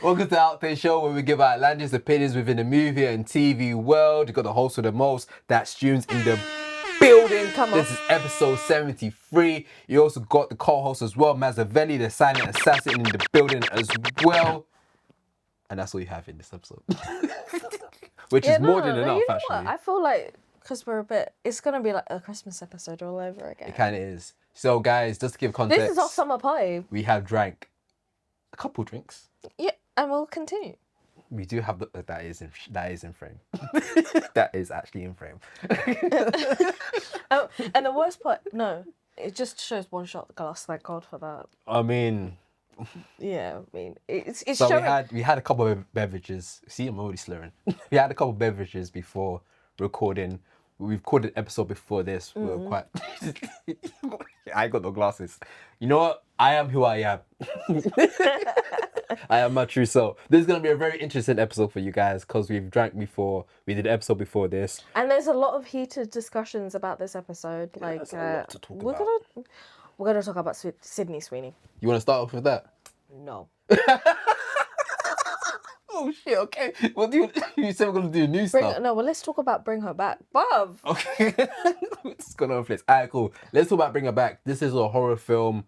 Welcome to the Out There Show, where we give our outlandish opinions within the movie and TV world. You got the host with the most, that's Junes in the building. This is episode 73. You also got the co-host as well, Mazzavelli, the silent assassin, in the building as well. And that's all you have in this episode. Which is more than enough, actually. What? I feel like, because it's going to be like a Christmas episode all over again. It kind of is. So, guys, just to give context. This is our summer party. We have drank a couple drinks. Yeah, and we'll continue. We do have that is in frame. That is actually in frame. Oh, and the worst part, it just shows one shot glass. Thank God for that. I mean, it's so showing. we had a couple of beverages. See, I'm already slurring. We had a couple of beverages before recording. We recorded an episode before this. We were quite. I got no glasses. You know what? I am who I am. I am my true self. This is going to be a very interesting episode for you guys because we've drank before. We did an episode before this. And there's a lot of heated discussions about this episode. Yeah, like, there's a lot to talk we're about. We're gonna talk about Sydney Sweeney. You want to start off with that? No. Oh shit! Okay. What do you said we're gonna do new stuff? Well, let's talk about Bring Her Back, bruv. Okay. It's gonna flip. Alright, cool. Let's talk about Bring Her Back. This is a horror film,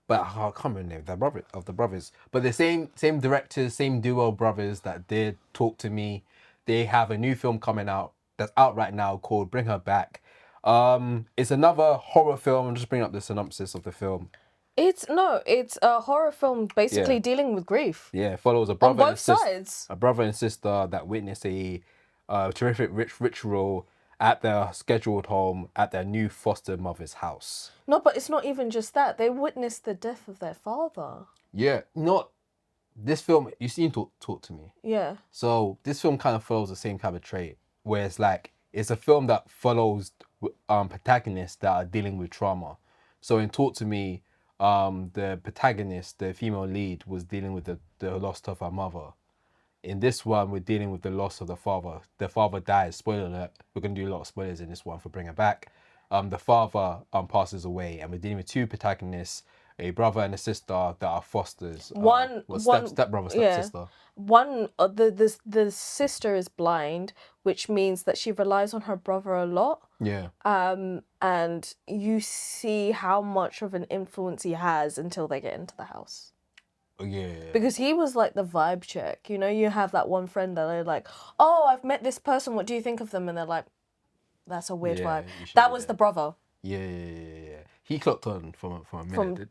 but I can't remember the name of the brothers. But the same directors, same duo brothers that did Talk to Me. They have a new film coming out that's out right now called Bring Her Back. It's another horror film. I'm just bringing up the synopsis of the film. It's a horror film basically dealing with grief. Yeah, it follows a brother on both sides. A brother and sister that witness a terrific ritual at their scheduled home at their new foster mother's house. No, but it's not even just that. They witnessed the death of their father. Yeah, this film. You seen Talk to Me. Yeah. So this film kind of follows the same kind of trait, where it's a film that follows protagonists that are dealing with trauma. So in Talk to Me, the protagonist, the female lead, was dealing with the loss of her mother. In this one, we're dealing with the loss of the father. The father dies. Spoiler alert. We're going to do a lot of spoilers in this one for Bring Her Back. The father passes away, and we're dealing with two protagonists, a brother and a sister that are fosters. Stepbrother, stepsister. One, the sister is blind, which means that she relies on her brother a lot. Yeah. And you see how much of an influence he has until they get into the house. Yeah. Because he was like the vibe check. You know, you have that one friend that they're like, oh, I've met this person. What do you think of them? And they're like, that's a weird vibe. That was the brother. Yeah. He clocked on from a minute.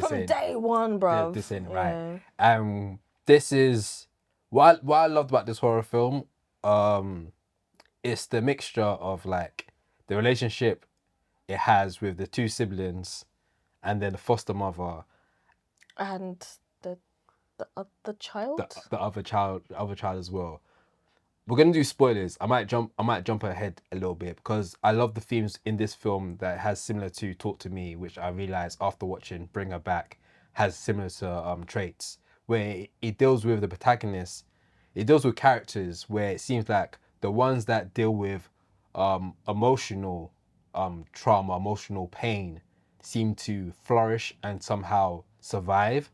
From day one, bro. This ain't right. This is what I loved about this horror film. It's the mixture of like the relationship it has with the two siblings, and then the foster mother, and the child, the other child as well. We're gonna do spoilers. I might jump ahead a little bit because I love the themes in this film that has similar to Talk to Me, which I realized after watching Bring Her Back has similar to traits where it deals with the protagonist. It deals with characters where it seems like the ones that deal with emotional trauma, emotional pain, seem to flourish and somehow survive.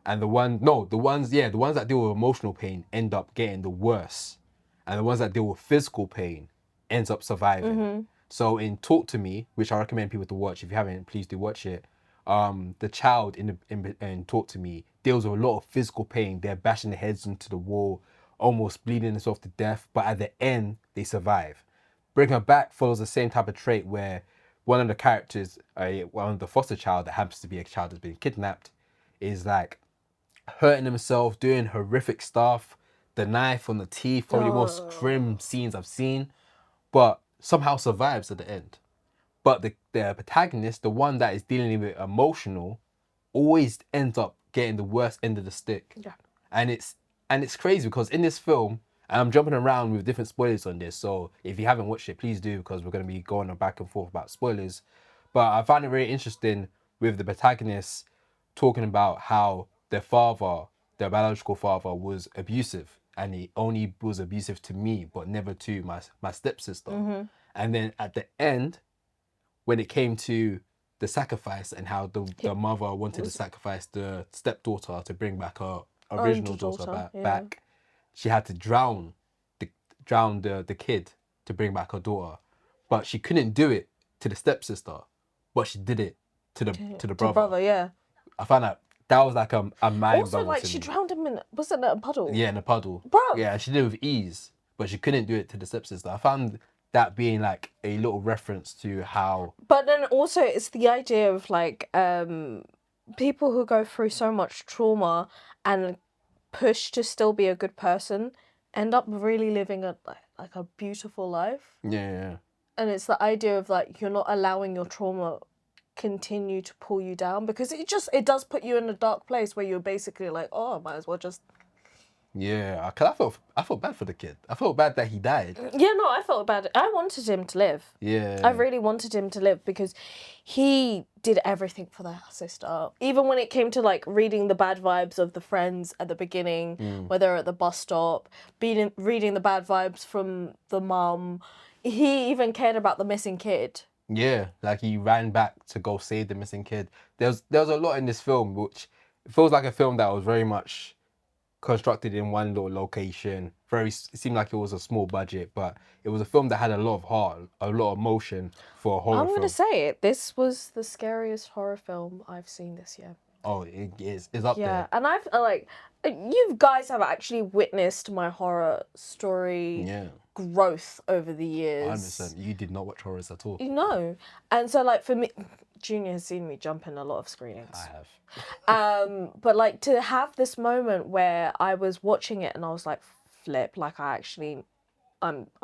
And the ones that deal with emotional pain end up getting the worse. And the ones that deal with physical pain ends up surviving. Mm-hmm. So in Talk to Me, which I recommend people to watch, if you haven't, please do watch it. The child in Talk to Me deals with a lot of physical pain. They're bashing their heads into the wall, almost bleeding themselves to death. But at the end, they survive. Bring Her Back follows the same type of trait where one of the characters, one of the foster child that happens to be a child that's been kidnapped, is like hurting himself, doing horrific stuff. The knife on the teeth, probably the most grim scenes I've seen, but somehow survives at the end. But the protagonist, the one that is dealing with emotional, always ends up getting the worst end of the stick. Yeah. And it's crazy because in this film, and I'm jumping around with different spoilers on this, so if you haven't watched it, please do, because we're going to be going back and forth about spoilers. But I find it very interesting with the protagonist talking about how their biological father, was abusive, and he only was abusive to me, but never to my stepsister. Mm-hmm. And then at the end, when it came to the sacrifice and how the mother wanted to sacrifice the stepdaughter to bring back her original daughter back, she had to drown the kid to bring back her daughter, but she couldn't do it to the stepsister, but she did it to the brother. Yeah. I found that was like a mind Also, bubble like to she me. drowned him in a puddle. Yeah, in a puddle. Bro. Yeah, and she did it with ease, but she couldn't do it to the stepsister. I found that being like a little reference to how. But then also it's the idea of like people who go through so much trauma and push to still be a good person end up really living a beautiful life. Yeah. And it's the idea of like you're not allowing your trauma continue to pull you down, because it does put you in a dark place where you're basically like, oh, I might as well just. Yeah, cause I felt bad for the kid. I felt bad that he died. Yeah, no, I felt bad. I wanted him to live. Yeah. I really wanted him to live because he did everything for their sister. Even when it came to like reading the bad vibes of the friends at the beginning, where they're at the bus stop, reading the bad vibes from the mum, he even cared about the missing kid. Yeah, like he ran back to go save the missing kid. There was a lot in this film which feels like a film that was very much constructed in one little location. It seemed like it was a small budget, but it was a film that had a lot of heart, a lot of emotion for a horror film. I'm gonna say it. This was the scariest horror film I've seen this year. Oh, it is. It's up there. Yeah, and I've you guys have actually witnessed my horror story growth over the years. 100%. You did not watch horrors at all. No, and so like for me, Junior has seen me jump in a lot of screenings. I have. But like to have this moment where I was watching it and I was like, flip, like I'm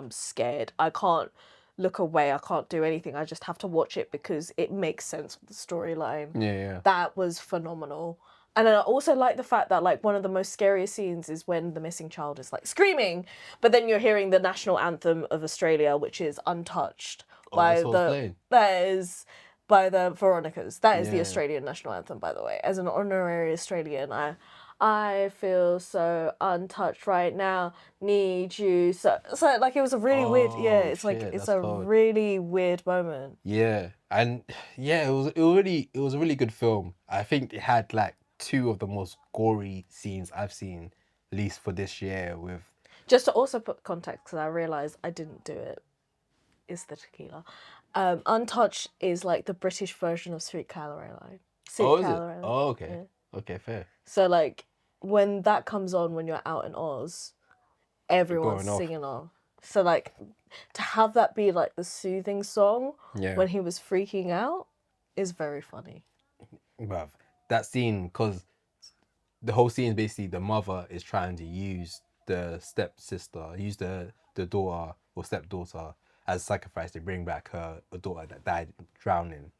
scared. I can't look away. I can't do anything. I just have to watch it because it makes sense with the storyline. Yeah. That was phenomenal. And I also like the fact that like one of the most scariest scenes is when the missing child is like screaming, but then you're hearing the national anthem of Australia, which is Untouched by the Veronicas. That is the Australian national anthem, by the way. As an honorary Australian, I feel so untouched right now. Need you so like it was a really weird. Yeah, it's like it's a really weird moment. Yeah, and yeah, it was a really good film. I think it had like two of the most gory scenes I've seen, at least for this year. With just to also put context, because I realised I didn't do it. Is the tequila. Untouched is like the British version of Sweet Caroline. Caroline. Oh, okay. Yeah. Okay, fair. So like when that comes on when you're out in Oz, everyone's singing off. So like to have that be like the soothing song when he was freaking out is very funny. Bruv, that scene, because the whole scene is basically the mother is trying to use the daughter or stepdaughter as sacrifice to bring back her daughter that died drowning,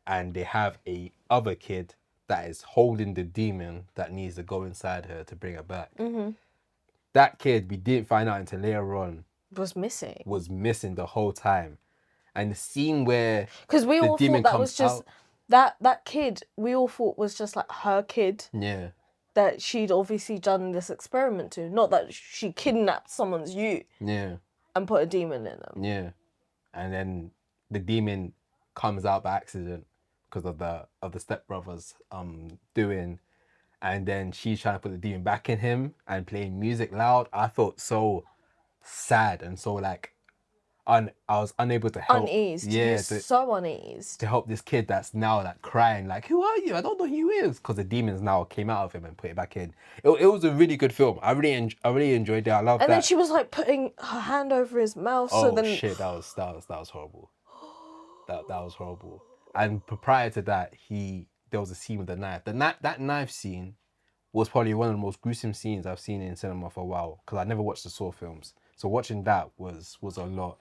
and they have a other kid that is holding the demon that needs to go inside her to bring her back. Mm-hmm. That kid, we didn't find out until later on, was missing the whole time. And the scene where because we all thought that was just that kid, we all thought was just like her kid. Yeah. That she'd obviously done this experiment to, not that she kidnapped someone's youth. Yeah. And put a demon in them. Yeah. And then the demon comes out by accident because of the stepbrothers doing, and then she's trying to put the demon back in him and playing music loud. I felt so sad and so like I was unable to help. Uneased. Yeah, so uneased. To help this kid that's now like crying, like, who are you? I don't know who you is, because the demons now came out of him and put it back in. It was a really good film. I really enjoyed it. I loved that. And then she was like putting her hand over his mouth. Oh, so then shit, that was horrible. That was horrible. And prior to that, there was a scene with the knife. That knife scene was probably one of the most gruesome scenes I've seen in cinema for a while, because I never watched the Saw films. So watching that was a lot.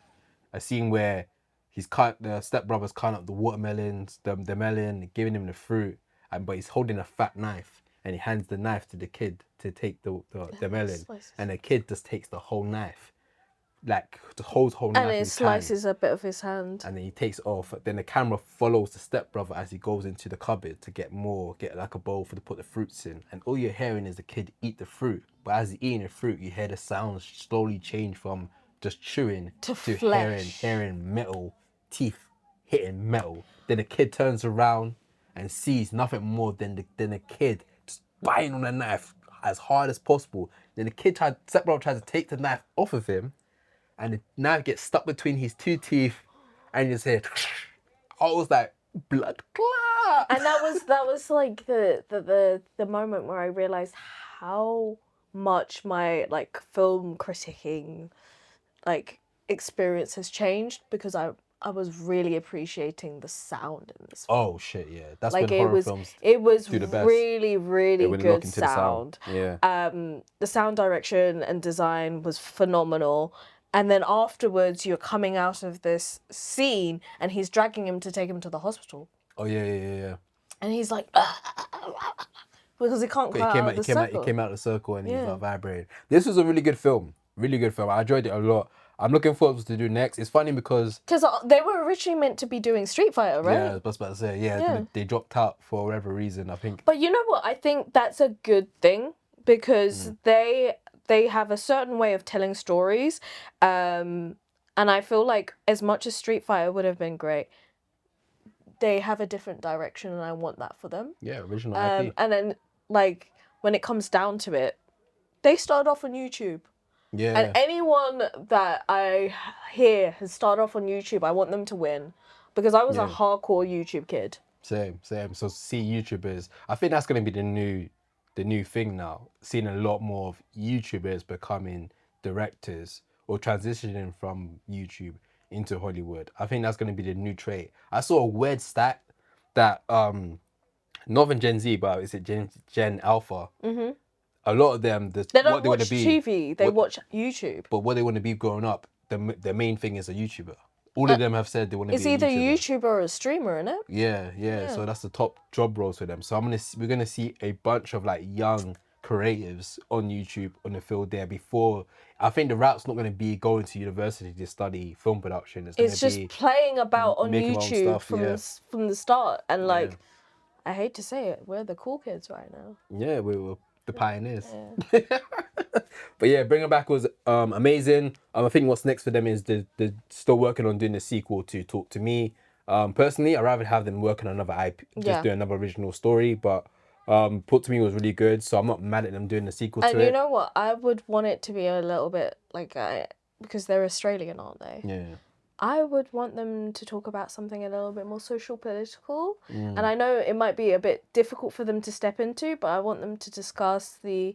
A scene where the stepbrother's cutting up the watermelons, the melon, giving him the fruit, but he's holding a fat knife, and he hands the knife to the kid to take the melon, and the kid just takes the whole knife, like the whole knife, and it slices a bit of his hand, and then he takes it off. Then the camera follows the stepbrother as he goes into the cupboard to get like a bowl to put the fruits in, and all you're hearing is the kid eat the fruit. But as he's eating the fruit, you hear the sounds slowly change from just chewing to hearing metal, teeth hitting metal. Then the kid turns around and sees nothing more than the kid just biting on the knife, as hard as possible. Then the stepbrother tries to take the knife off of him, and the knife gets stuck between his two teeth, and you just hear. I was like, blood clot. And that was like the moment where I realized how much my like film critiquing like experience has changed, because I was really appreciating the sound in this film. Oh shit, yeah. That's Like when horror films it was do the best. really, really when they good lock into the sound. sound. Yeah. The sound direction and design was phenomenal. And then afterwards, you're coming out of this scene, and he's dragging him to take him to the hospital. Oh yeah. And he's like, because he can't come out of the circle. He came out of the circle and he's not vibrating. This was a really good film. Really good film. I enjoyed it a lot. I'm looking forward to what to do next. It's funny because they were originally meant to be doing Street Fighter, right? Yeah, I was about to say, they dropped out for whatever reason, I think. But you know what? I think that's a good thing, because they have a certain way of telling stories. And I feel like as much as Street Fighter would have been great, they have a different direction, and I want that for them. Yeah, original IP. And then, like, when it comes down to it, they started off on YouTube. Yeah. And anyone that I hear has started off on YouTube, I want them to win. Because I was a hardcore YouTube kid. Same. So see YouTubers. I think that's going to be the new thing now. Seeing a lot more of YouTubers becoming directors or transitioning from YouTube into Hollywood. I think that's going to be the new trait. I saw a weird stat that not even Gen Z, but is it Gen Alpha? Mm-hmm. A lot of them, they don't watch TV. They watch YouTube. But what they want to be growing up, the main thing is a YouTuber. All of them have said they want to be a YouTuber. It's either YouTuber or a streamer, isn't it? Yeah. So that's the top job roles for them. So we're gonna see a bunch of like young creatives on YouTube on the field there. Before, I think the route's not gonna be going to university to study film production. It's just playing about on YouTube from the start. And like, I hate to say it, we're the cool kids right now. Yeah, we're the pioneers. Yeah. But yeah, Bring It Back was amazing. I think what's next for them is they're still working on doing the sequel to Talk to Me. Personally, I'd rather have them working on another IP, just do another original story. But Talk to Me was really good, so I'm not mad at them doing the sequel to it. And you know what? I would want it to be a little bit like, because they're Australian, aren't they? Yeah. I would want them to talk about something a little bit more social political. And I know it might be a bit difficult for them to step into, but I want them to discuss the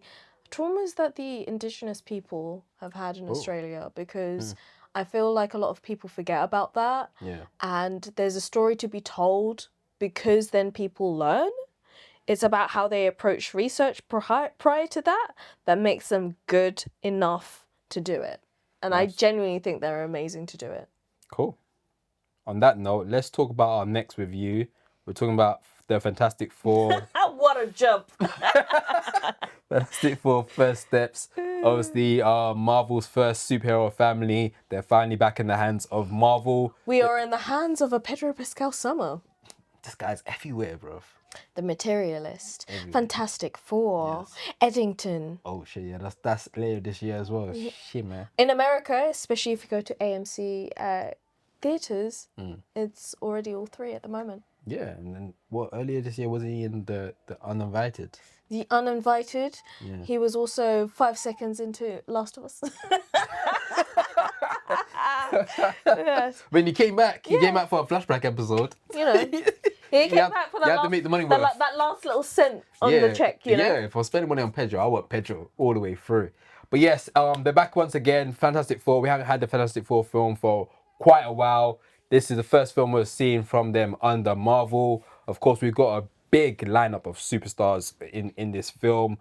traumas that the Indigenous people have had in Australia, because I feel like a lot of people forget about that. Yeah. And there's a story to be told, because then people learn. It's about how they approach research prior to that makes them good enough to do it. And I genuinely think they're amazing to do it. Cool. On that note, let's talk about our next review. We're talking about the Fantastic Four. What a jump! Fantastic Four First Steps. Obviously, Marvel's first superhero family. They're finally back in the hands of Marvel. We are in the hands of a Pedro Pascal summer. This guy's everywhere, bro. The Materialist, Fantastic Four, Eddington. Oh shit, yeah, that's later this year as well. Shit, man. In America, especially if you go to AMC theaters, it's already all three at the moment. Yeah, and then earlier this year wasn't he in the Uninvited? The Uninvited. Yeah. He was also 5 seconds into Last of Us. Yes. When he came back, he came back for a flashback episode. You know. He came back for to make the money worth. That last little cent on the check, you know? Yeah, if I was spending money on Pedro, I want Pedro all the way through. But yes, they're back once again. Fantastic Four. We haven't had the Fantastic Four film for quite a while. This is the first film we're seeing from them under Marvel. Of course, we've got a big lineup of superstars in this film.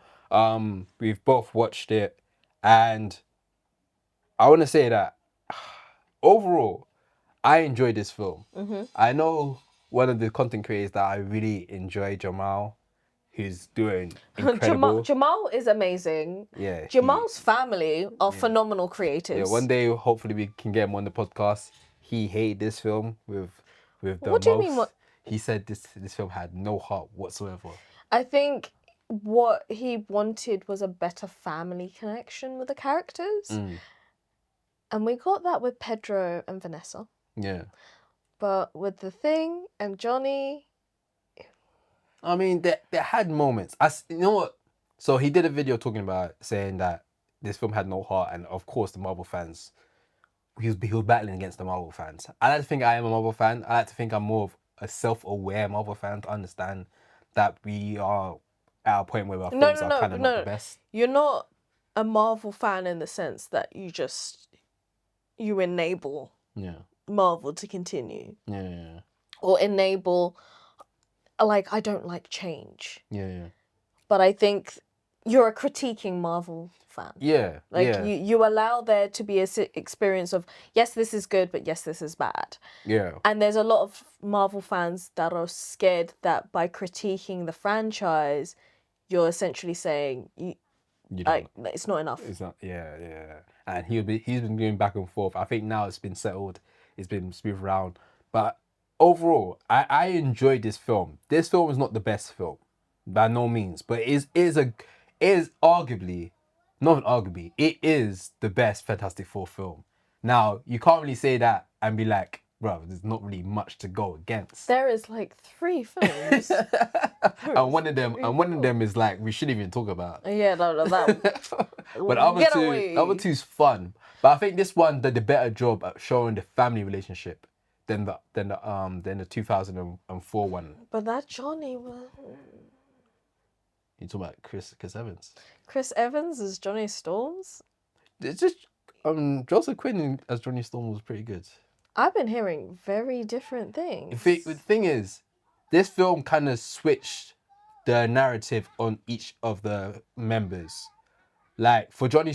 We've both watched it, and I want to say that overall, I enjoyed this film. Mm-hmm. I know one of the content creators that I really enjoy, Jamal, who's doing incredible. Jamal is amazing. Yeah. Jamal's family are phenomenal creators. Yeah, one day hopefully we can get him on the podcast. He hated this film with the What do you mean? What? He said this film had no heart whatsoever. I think what he wanted was a better family connection with the characters. And we got that with Pedro and Vanessa. Yeah. But with The Thing and Johnny... I mean, they had moments. You know what? So he did a video talking about saying that this film had no heart, and of course the Marvel fans. He was battling against the Marvel fans. I like to think I am a Marvel fan. I like to think I'm more of a self-aware Marvel fan to understand that we are at a point where our No, films no, are no, kind of not the no. best. You're not a Marvel fan in the sense that you enable Yeah, Marvel to continue yeah, or enable, like, I don't like change. yeah. But I think you're a critiquing Marvel fan. Yeah, Like, yeah, you allow there to be a experience of, yes, this is good, but yes, this is bad. yeah. And there's a lot of Marvel fans that are scared that by critiquing the franchise, you're essentially saying, You like, don't. it's not enough. It's not. Yeah, yeah. And he's been going back and forth. I think now it's been settled. It's been smoothed around. But overall, I enjoyed this film. This film is not the best film, by no means. But is arguably, not arguably, it is the best Fantastic Four film. Now you can't really say that and be like, bro, there's not really much to go against. There is like 3 films. And one of them is like we shouldn't even talk about. Yeah, no, that. But Get the other away. two's fun. But I think this one did a better job at showing the family relationship than the 2004 one. But that Johnny was. You talking about Chris Evans? Chris Evans as Johnny Storms? It's just Joseph Quinn as Johnny Storm was pretty good. I've been hearing very different things. The thing is, this film kind of switched the narrative on each of the members. Like for Johnny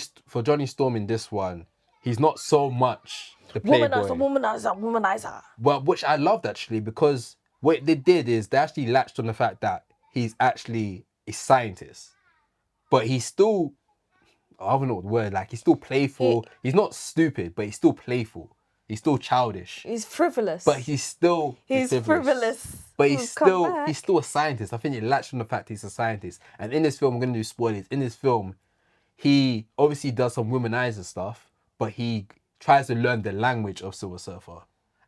Storm in this one, he's not so much the playboy. Womanizer. Well, which I loved actually, because what they did is they actually latched on the fact that he's actually a scientist, but he's still, I don't know what the word, like he's still playful. He's not stupid, but he's still playful. He's still childish. He's frivolous. But he's still frivolous. But he's still a scientist. I think it latched on the fact he's a scientist. And in this film, I'm gonna do spoilers. In this film, he obviously does some womanizer stuff, but he tries to learn the language of Silver Surfer.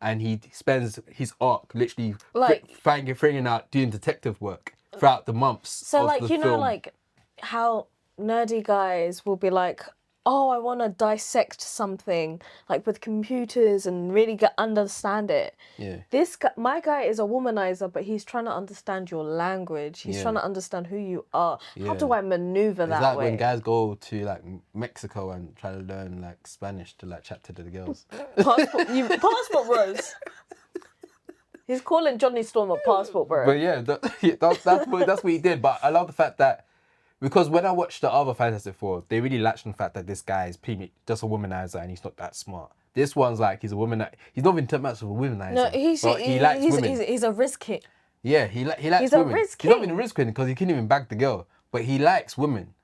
And he spends his arc literally like figuring out doing detective work throughout the months. So of like the you know film. like how nerdy guys will be like, oh, I want to dissect something like with computers and really understand it. Yeah. This guy, my guy is a womanizer, but he's trying to understand your language. He's trying to understand who you are. How do I maneuver that like way? when guys go to like Mexico and try to learn like Spanish to like chat to the girls. Passport bros. He's calling Johnny Storm a passport bro. But yeah, that's what he did. But I love the fact that, because when I watched the other Fantastic Four, they really latched on the fact that this guy is just a womanizer and he's not that smart. This one's like he's a woman. He's not even too much of a womanizer. No, he likes women. He's a risk king. Yeah, he likes He's women. a risk He's not king. even a risk king because he couldn't even bag the girl. But he likes women.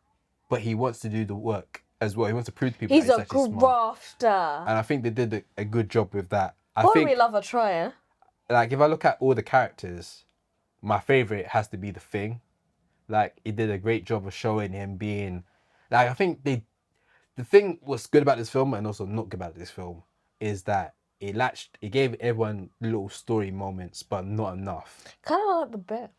But he wants to do the work as well. He wants to prove to people He's that he's a actually smart. grafter. And I think they did a good job with that. I Boy, think, we love a trier. like, if I look at all the characters, my favorite has to be the Thing. Like, he did a great job of showing him being, like, I think the thing what's good about this film and also not good about this film is that it gave everyone little story moments, but not enough. Kind of like the bear.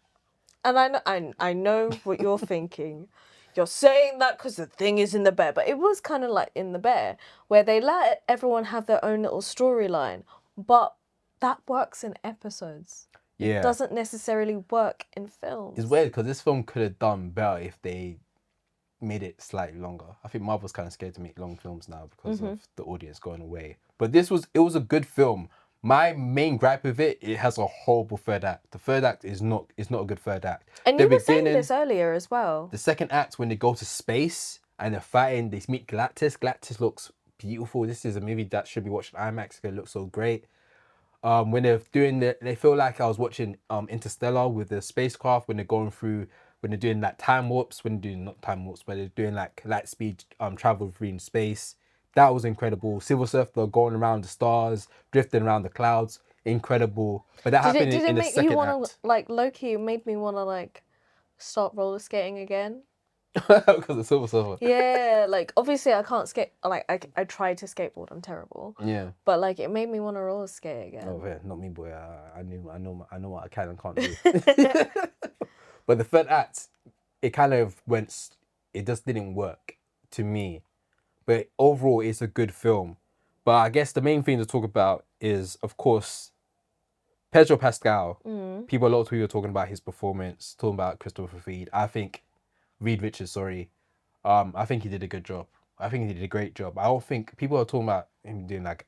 And I know what you're thinking. You're saying that because the Thing is in the bear, but it was kind of like in the bear, where they let everyone have their own little storyline, but that works in episodes. Yeah. It doesn't necessarily work in films. It's weird because this film could have done better if they made it slightly longer. I think Marvel's kind of scared to make long films now because of the audience going away. But it was a good film. My main gripe with it has a horrible third act. The third act is not a good third act. And you were saying this earlier as well. The second act, when they go to space and they're fighting, they meet Galactus. Galactus looks beautiful. This is a movie that should be watched in IMAX because it looks so great. When they're doing they feel like I was watching Interstellar with the spacecraft when they're doing like time warps, not time warps, but they're doing like light speed travel through in space. That was incredible. Silver Surfer going around the stars, drifting around the clouds, incredible. But that happened in the second act. Did it make you want to, like, low-key, it made me want to, like, start roller skating again? Because of Silver Surfer. Yeah, like, obviously I can't skate, like, I tried to skateboard, I'm terrible. Yeah. But, like, it made me want to roller skate again. Oh, yeah, not me, boy. I know what I can and can't do. But the third act, it kind of went it just didn't work to me. But overall, it's a good film. But I guess the main thing to talk about is, of course, Pedro Pascal. A lot of people are talking about his performance, talking about Christopher Reed Richards, sorry. I think he did a good job. I think he did a great job. I don't think people are talking about him doing like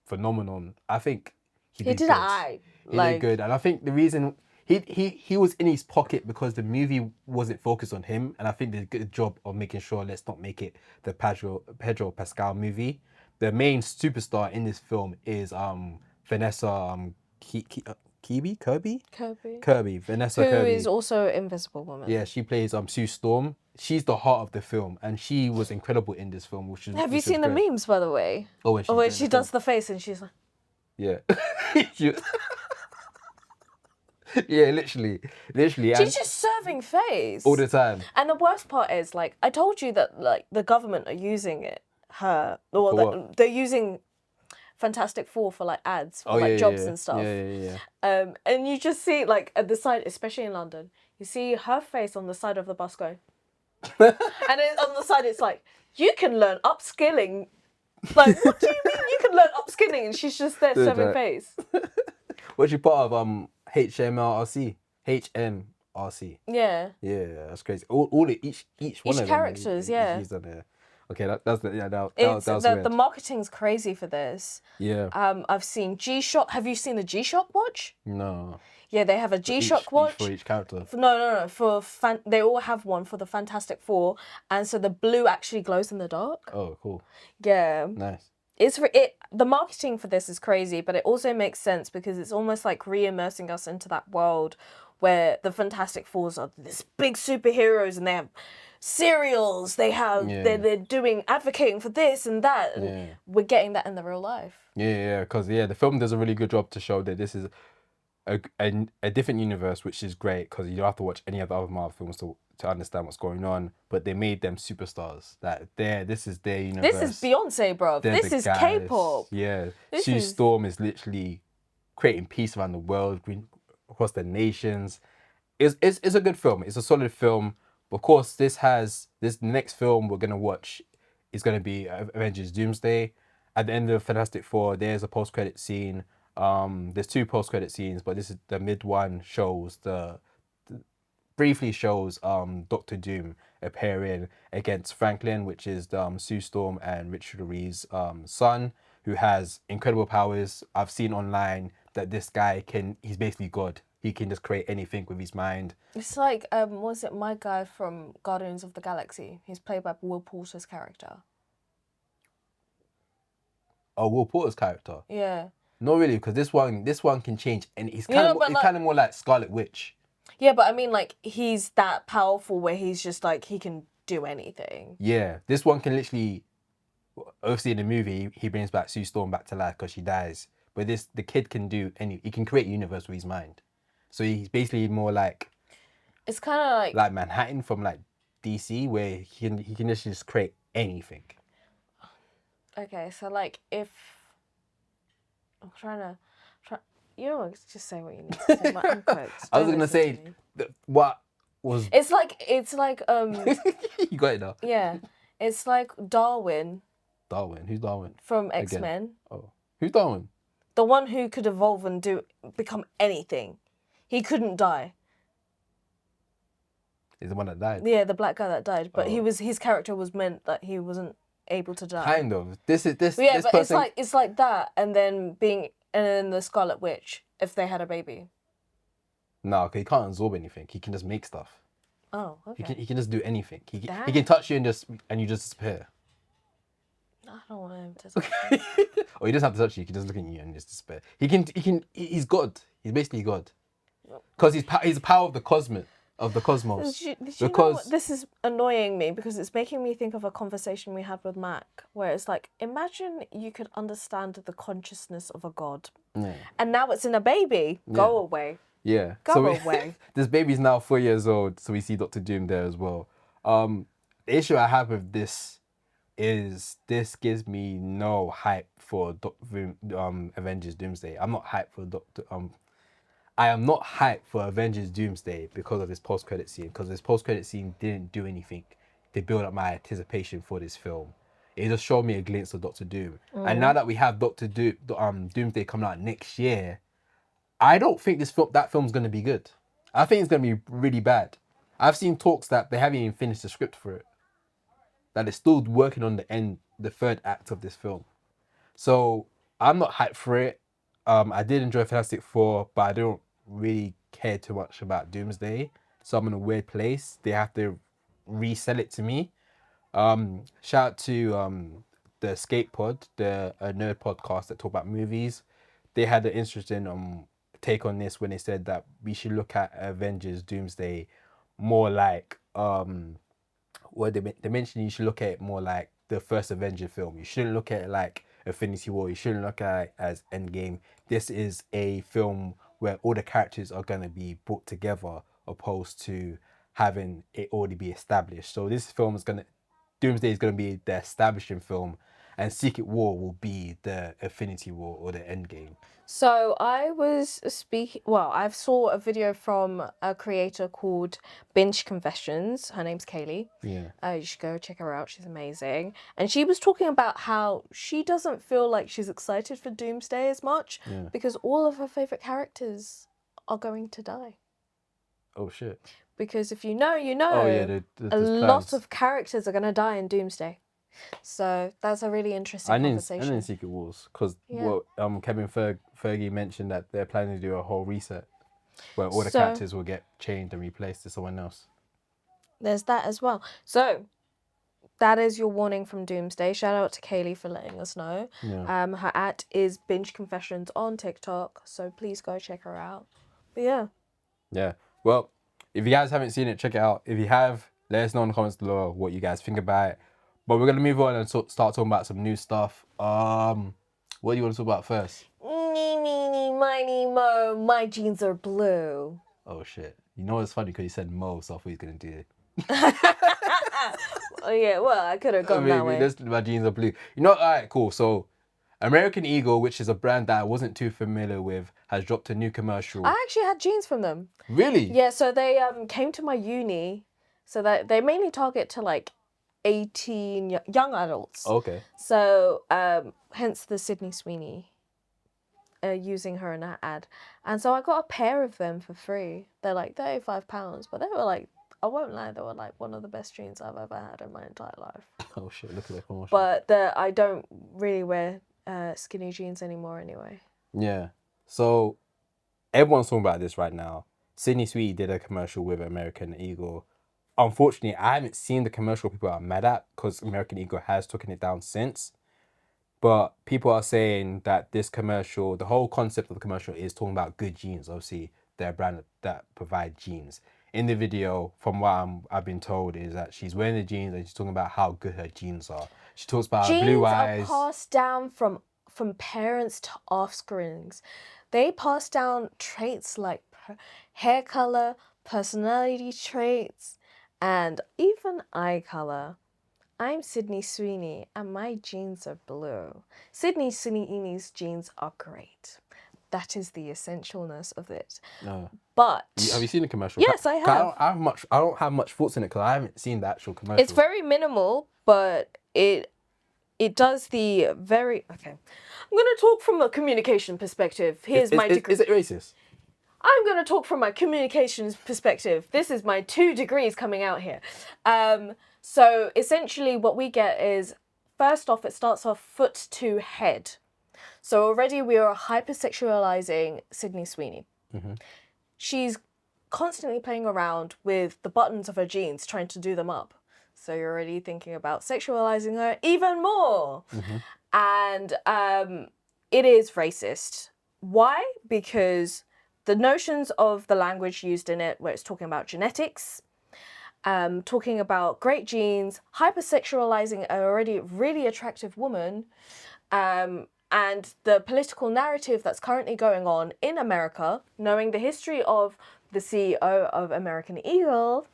phenomenon. I think he did good. He did good, and I think the reason he was in his pocket because the movie wasn't focused on him, and I think they did a good job of making sure let's not make it the Pedro Pascal movie. The main superstar in this film is Vanessa Vanessa Who Kirby. is also Invisible Woman. Yeah, she plays Sue Storm. She's the heart of the film, and she was incredible in this film. Have you seen the memes, by the way? Oh, when she does the face and she's like, yeah, yeah, literally. She's just serving face all the time. And the worst part is, like, I told you that like the government are using they're using Fantastic Four for like ads for jobs and stuff. Yeah. And you just see like at the side, especially in London, you see her face on the side of the bus going, and on the side it's like, you can learn upskilling. Like, what do you mean you can learn upskilling? And she's just there serving face. What's she part of? HMRC. Yeah. Yeah, that's crazy. All each one of characters, them. She's done it. Okay, that was weird. The marketing's crazy for this. Yeah. I've seen G-Shock. Have you seen the G-Shock watch? No. Yeah, they have a G-Shock watch. For each character. No. They all have one for the Fantastic Four, and so the blue actually glows in the dark. Oh, cool. Yeah. Nice. The marketing for this is crazy, but it also makes sense because it's almost like re-immersing us into that world where the Fantastic Fours are this big superheroes and they have cereals, they're doing advocating for this and that, and we're getting that in the real life. Yeah, because the film does a really good job to show that this is a different universe, which is great because you don't have to watch any of the other Marvel films to understand what's going on. But they made them superstars. This is their universe. This is Beyonce, bro. This is K-pop. Yeah, Sue Storm is literally creating peace around the world, across the nations. It's a good film. It's a solid film. Of course, this next film we're gonna watch is gonna be Avengers Doomsday. At the end of Fantastic Four, there's a post-credit scene. There's two post-credit scenes, but this is the mid one briefly shows Doctor Doom appearing against Franklin, which is Sue Storm and Richard Ree's son, who has incredible powers. I've seen online that this guy he's basically God. He can just create anything with his mind. It's like, was it my guy from Guardians of the Galaxy? He's played by Will Porter's character. Oh, Will Porter's character? Yeah. Not really, because this one can change, and he's kind of more like Scarlet Witch. Yeah, but I mean, like, he's that powerful where he's just like, he can do anything. Yeah, this one can literally, obviously in the movie, he brings back Sue Storm back to life because she dies. But the kid can do he can create a universe with his mind. So he's basically more like, it's kind of like Manhattan from like DC, where he can just create anything. Okay, so like if I'm you know what, just say what you need to say. I'm cooked. I was gonna say what was. It's like You got it now. Yeah, it's like Darwin. Darwin, who's Darwin? From X-Men. Oh, who's Darwin? The one who could evolve and become anything. He couldn't die. Is the one that died? Yeah, the black guy that died. But his character was meant that he wasn't able to die. Kind of. This Yeah, this but person... it's like that, and then the Scarlet Witch if they had a baby. No, because he can't absorb anything. He can just make stuff. Oh, okay. He can just do anything. He can touch you and you just disappear. I don't want him to touch me. Or he doesn't have to touch you. He can just look at you and just despair. He's God. He's basically God. Because he's the power of the cosmos. Did you know what? This is annoying me because it's making me think of a conversation we had with Mac, where it's like, imagine you could understand the consciousness of a god, and now it's in a baby. Go away. Yeah. Go away. This baby's now 4 years old, so we see Dr. Doom there as well. The issue I have with this is this gives me no hype for Avengers Doomsday. I'm not hyped for I am not hyped for Avengers Doomsday because of this post-credit scene. Because this post-credit scene didn't do anything. they build up my anticipation for this film. It just showed me a glimpse of Doctor Doom. And now that we have Doomsday coming out next year, I don't think that film's gonna be good. I think it's gonna be really bad. I've seen talks that they haven't even finished the script for it. That they're still working on the third act of this film. So I'm not hyped for it. I did enjoy Fantastic Four, but I don't really care too much about Doomsday. So I'm in a weird place. They have to resell it to me. Shout out to the Escape Pod, the nerd podcast that talk about movies. They had an interesting take on this when they said that we should look at Avengers Doomsday more like they mentioned you should look at it more like the first Avenger film. You shouldn't look at it like Infinity War. You shouldn't look at it as Endgame. This is a film where all the characters are going to be brought together opposed to having it already be established. So this film is going to, Doomsday is going to be the establishing film, and Secret War will be the Infinity War or the Endgame. So I was I saw a video from a creator called Binge Confessions. Her name's Kaylee. Yeah. You should go check her out. She's amazing. And she was talking about how she doesn't feel like she's excited for Doomsday as much because all of her favorite characters are going to die. Oh, shit. Because if you know, you know. Oh, yeah, a lot of characters are going to die in Doomsday. So that's a really interesting conversation. And in Secret Wars, because Kevin Feige mentioned that they're planning to do a whole reset where all the characters will get changed and replaced to someone else. There's that as well. So that is your warning from Doomsday. Shout out to Kaylee for letting us know. Yeah. Her @ is Binge Confessions on TikTok, so please go check her out. But yeah. Yeah. Well, if you guys haven't seen it, check it out. If you have, let us know in the comments below what you guys think about it. But we're going to move on and start talking about some new stuff. What do you want to talk about first? Eeny, meeny, miny, mo, my jeans are blue. Oh, shit. You know what's funny? Because you said Mo, so I thought he was going to do it. Oh, yeah, well, I could have gone that way. My jeans are blue. You know, all right, cool. So, American Eagle, which is a brand that I wasn't too familiar with, has dropped a new commercial. I actually had jeans from them. Really? Yeah, so they came to my uni, so that they mainly target to like 18 young adults. Okay. So hence the Sydney Sweeney using her in that ad. And so I got a pair of them for free. They're like £35, but they were like, I won't lie, they were like one of the best jeans I've ever had in my entire life. Oh shit, look at that promotion. But I don't really wear skinny jeans anymore anyway. Yeah. So everyone's talking about this right now. Sydney Sweeney did a commercial with American Eagle. Unfortunately, I haven't seen the commercial people are mad at because American Eagle has taken it down since. But people are saying that this commercial, the whole concept of the commercial is talking about good jeans. Obviously, they're a brand that provide jeans. In the video, from what I've been told, is that she's wearing the jeans and she's talking about how good her jeans are. She talks about her blue eyes. Jeans are passed down from parents to offsprings. They pass down traits like hair color, personality traits, and even eye color. I'm Sydney Sweeney, and my jeans are blue. Sydney Sweeney's jeans are great. That is the essentialness of it. No. But have you seen the commercial? Yes, I have. I don't have much thoughts in it because I haven't seen the actual commercial. It's very minimal, but it does the very okay. I'm going to talk from a communication perspective. Here's my degree. Is it racist? I'm going to talk from my communications perspective. This is my 2 degrees coming out here. So essentially what we get is, first off, it starts off foot to head. So already we are hypersexualizing Sydney Sweeney. Mm-hmm. She's constantly playing around with the buttons of her jeans, trying to do them up. So you're already thinking about sexualizing her even more. Mm-hmm. And it is racist. Why? Because the notions of the language used in it, where it's talking about genetics, talking about great genes, hypersexualizing an already really attractive woman, and the political narrative that's currently going on in America, knowing the history of the CEO of American Eagle,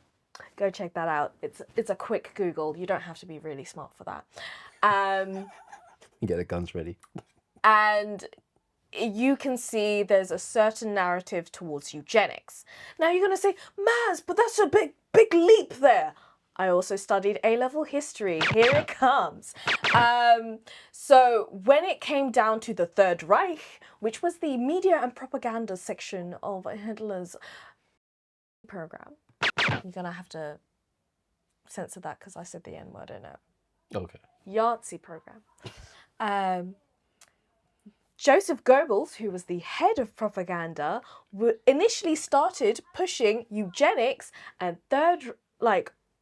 go check that out. It's a quick Google. You don't have to be really smart for that. You get the guns ready. And you can see there's a certain narrative towards eugenics. Now you're going to say, Maz, but that's a big leap there. I also studied A-level history. Here it comes. So when it came down to the Third Reich, which was the media and propaganda section of Hitler's program, you're going to have to censor that because I said the N-word in it. Okay. Yahtzee program. Joseph Goebbels, who was the head of propaganda, initially started pushing eugenics and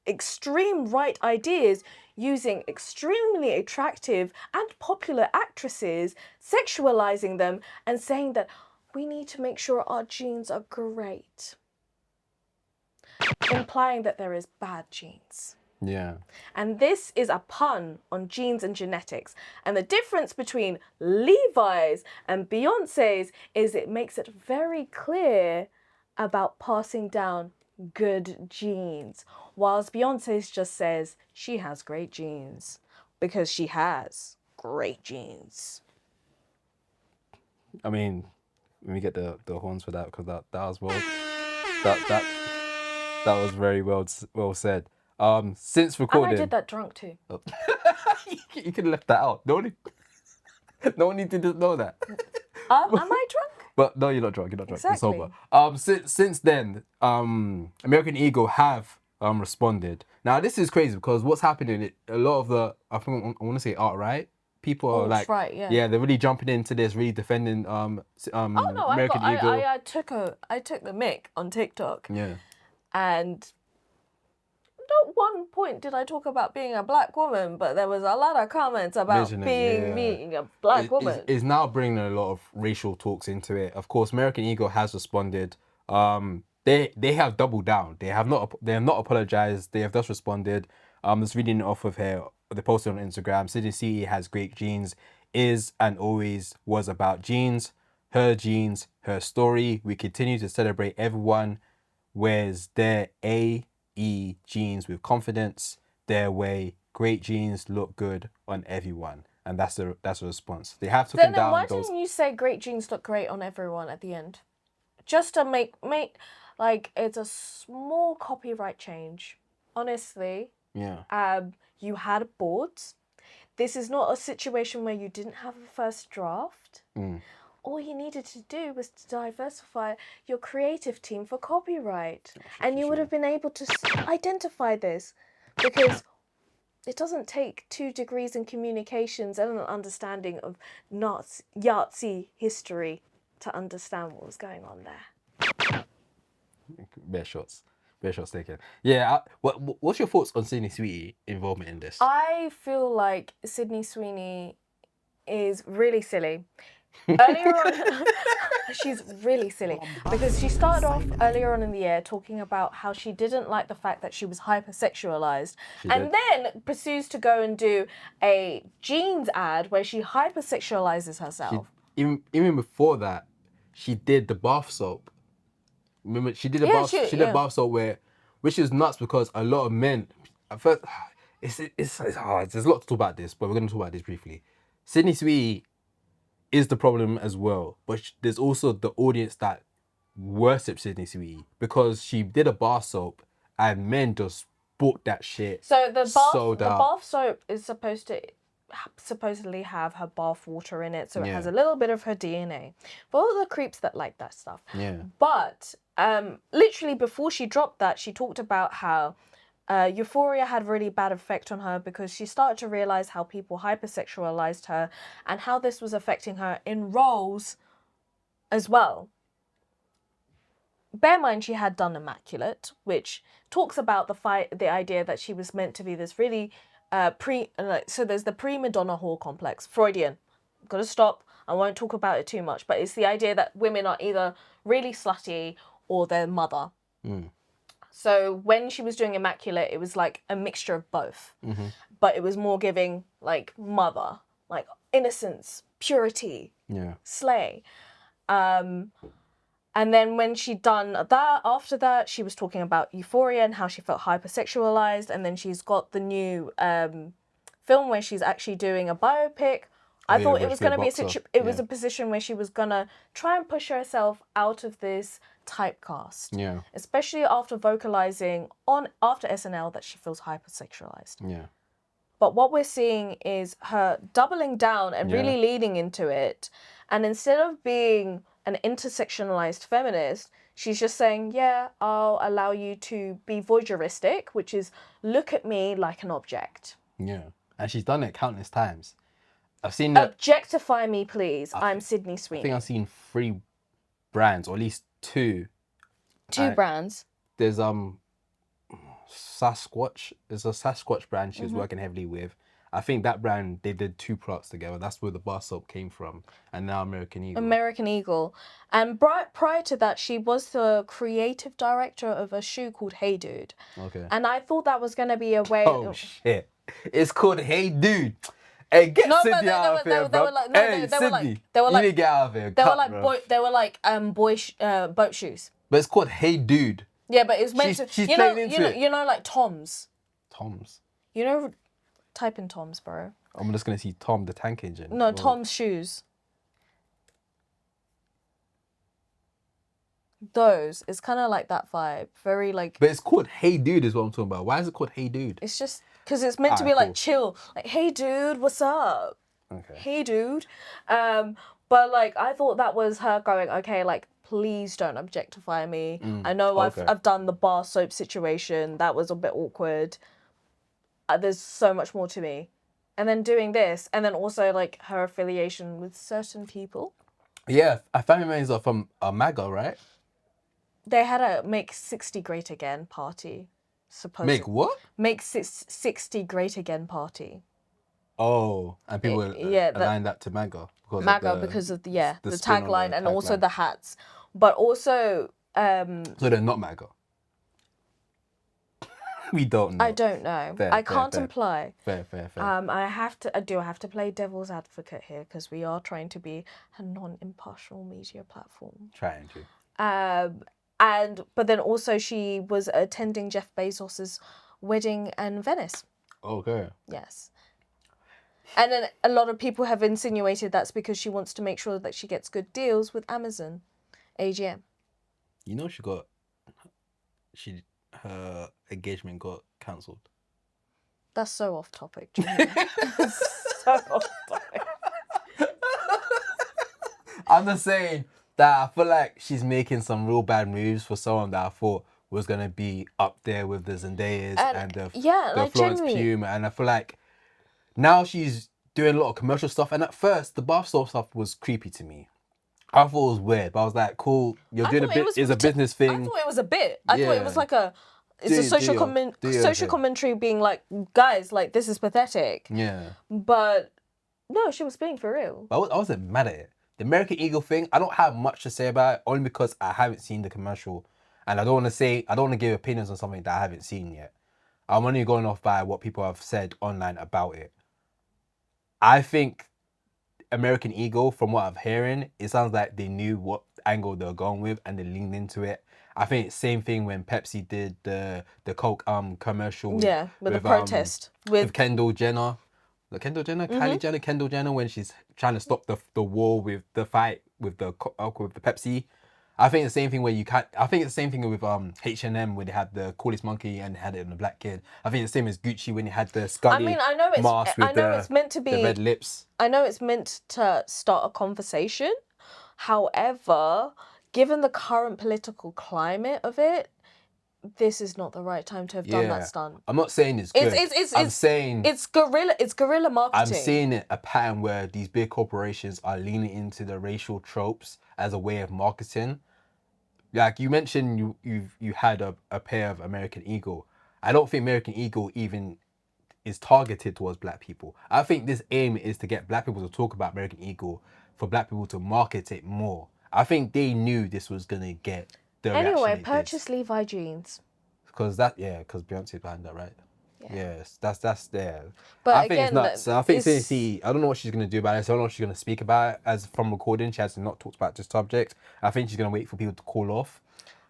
extreme right ideas using extremely attractive and popular actresses, sexualizing them and saying that we need to make sure our genes are great, implying that there is bad genes. Yeah. And this is a pun on genes and genetics. And the difference between Levi's and Beyonce's is it makes it very clear about passing down good genes, whilst Beyonce's just says she has great genes because she has great genes. I mean, let me get the horns for that because that was well that was very well said. Since recording, And I did that drunk too. you could have left that out. No one needed to know that. Am I drunk? But no, you're not drunk. You're not drunk. Exactly. You're sober. Since then, American Eagle have responded. Now this is crazy because what's happening? A lot of the I want to say alt-right people are like, Alt-right, yeah. they're really jumping into this, really defending American Eagle. I took the mic on TikTok. Yeah. And not one point did I talk about being a black woman, but there was a lot of comments about being a black woman. It's now bringing a lot of racial talks into it. Of course, American Eagle has responded. They have doubled down. They have not apologized. They have just responded. Just reading it off of here, they posted on Instagram. Sydney City has great genes, is and always was about genes. Her genes, her story. We continue to celebrate everyone wears their AE genes with confidence, their way. Great genes look good on everyone, and that's the response. They have taken down why those. didn't you say great genes look great on everyone at the end? Just to make like it's a small copyright change. Honestly, Yeah. You had boards. This is not a situation where you didn't have a first draft. All you needed to do was to diversify your creative team for copyright. And you would have been able to identify this, because it doesn't take 2 degrees in communications and an understanding of Yahtzee history to understand what was going on there. Bare shots taken. Yeah. What's your thoughts on Sydney Sweeney involvement in this? I feel like Sydney Sweeney is really silly. Earlier on, she's really silly because she started off earlier on in the year talking about how she didn't like the fact that she was hypersexualized, and then pursues to go and do a jeans ad where she hypersexualizes herself. Even before that, she did the bath soap. Remember, she did a bath soap which is nuts because a lot of men at first. It's hard. There's a lot to talk about this, but we're going to talk about this briefly. Sydney Sweeney is the problem as well, but there's also the audience that worship Sydney Sweeney because she did a bar soap and men just bought that shit. So the bath soap is supposedly have her bath water in it, so it has a little bit of her DNA. For all the creeps that like that stuff. Yeah. But literally before she dropped that, she talked about how Euphoria had really bad effect on her because she started to realize how people hypersexualized her and how this was affecting her in roles as well. Bear in mind, she had done Immaculate, which talks about the idea that she was meant to be this really so there's the pre-Madonna whore complex. Freudian. I'm gonna stop. I won't talk about it too much, but it's the idea that women are either really slutty or their mother. So when she was doing Immaculate, it was like a mixture of both. But it was more giving like mother, like innocence, purity, slay. And then when she'd done that, after that, she was talking about Euphoria and how she felt hypersexualized. And then she's got the new film where she's actually doing a biopic I thought it was going to be boxer. was a position where she was going to try and push herself out of this typecast. Yeah. Especially after vocalizing after SNL that she feels hypersexualized. Yeah. But what we're seeing is her doubling down and really leaning into it. And instead of being an intersectionalized feminist, she's just saying, yeah, I'll allow you to be voyeuristic, which is look at me like an object. Yeah. And she's done it countless times. I've seen that. Objectify me, please. I'm Sydney Sweeney. I think I've seen 3 brands, or at least 2. 2 brands. There's Sasquatch. There's a Sasquatch brand she was working heavily with. I think that brand, they did 2 products together. That's where the bar soap came from. And now American Eagle. American Eagle. And prior to that, she was the creative director of a shoe called Hey Dude. Okay. And I thought that was going to be a way... Oh, shit. It's called Hey Dude. Hey, get Sydney out of here, bro. Hey, Sydney, you need to get out of here. They were like boat shoes. But it's called Hey Dude. Yeah, but it's meant to... She's playing into it. You know, like Toms. Toms? You know, type in Toms, bro. I'm just going to see Tom the Tank Engine. No, Tom's shoes. Those. It's kind of like that vibe. Very like... But it's called Hey Dude is what I'm talking about. Why is it called Hey Dude? It's just... Because it's meant to be like chill. Like, hey, dude, what's up? Okay. Hey, dude. But like, I thought that was her going, okay, like, please don't objectify me. I know I've done the bar soap situation. That was a bit awkward. There's so much more to me. And then doing this, and then also like her affiliation with certain people. Yeah, I family members are from MAGA, right? They had a Make 60 Great Again party. Supposedly. Make what? Make 60 Great Again party. Oh, and people aligned that to MAGA. Because of the tagline and also the hats. But also... so they're not MAGA? We don't know. I don't know. I can't imply. Fair. I have to play devil's advocate here because we are trying to be a non-impartial media platform. Trying to. But then also she was attending Jeff Bezos's wedding in Venice. Okay. Yes. And then a lot of people have insinuated that's because she wants to make sure that she gets good deals with Amazon, AGM. You know her engagement got cancelled. That's so off topic, Jimmy. So off topic. I'm just saying that I feel like she's making some real bad moves for someone that I thought was going to be up there with the Zendayas and the Florence Pugh. And I feel like now she's doing a lot of commercial stuff. And at first, the bath salt stuff was creepy to me. I thought it was weird, but I was like, cool, you're doing a bit, it's a business thing. I thought it was a bit. I thought it was like a social commentary being like, guys, like, this is pathetic. Yeah. But no, she was being for real. But I wasn't mad at it. The American Eagle thing, I don't have much to say about it, only because I haven't seen the commercial. And I don't want to give opinions on something that I haven't seen yet. I'm only going off by what people have said online about it. I think American Eagle, from what I'm hearing, it sounds like they knew what angle they were going with and they leaned into it. I think it's same thing when Pepsi did the Coke commercial with the protest with Kendall Jenner. Kylie Jenner, Kendall Jenner, when she's trying to stop the war with the fight with the Pepsi. I think it's the same thing where I think it's the same thing with H&M when they had the coolest monkey and had it on the black kid. I think it's the same as Gucci when they had the Scully mask with the red lips. I know it's meant to start a conversation. However, given the current political climate of it, this is not the right time to have done that stunt. I'm not saying it's good. I'm saying it's guerrilla marketing. I'm seeing a pattern where these big corporations are leaning into the racial tropes as a way of marketing. Like you mentioned, you had a pair of American Eagle. I don't think American Eagle even is targeted towards black people. I think this aim is to get black people to talk about American Eagle, for black people to market it more. I think they knew this was gonna get the anyway. Purchase Levi jeans. Because Beyonce's behind that, right? Yeah. Yes, that's there. But I think it's nuts. I think Stacey, I don't know what she's gonna do about it. So I don't know what she's gonna speak about it. As from recording, she has not talked about this subject. I think she's gonna wait for people to call off.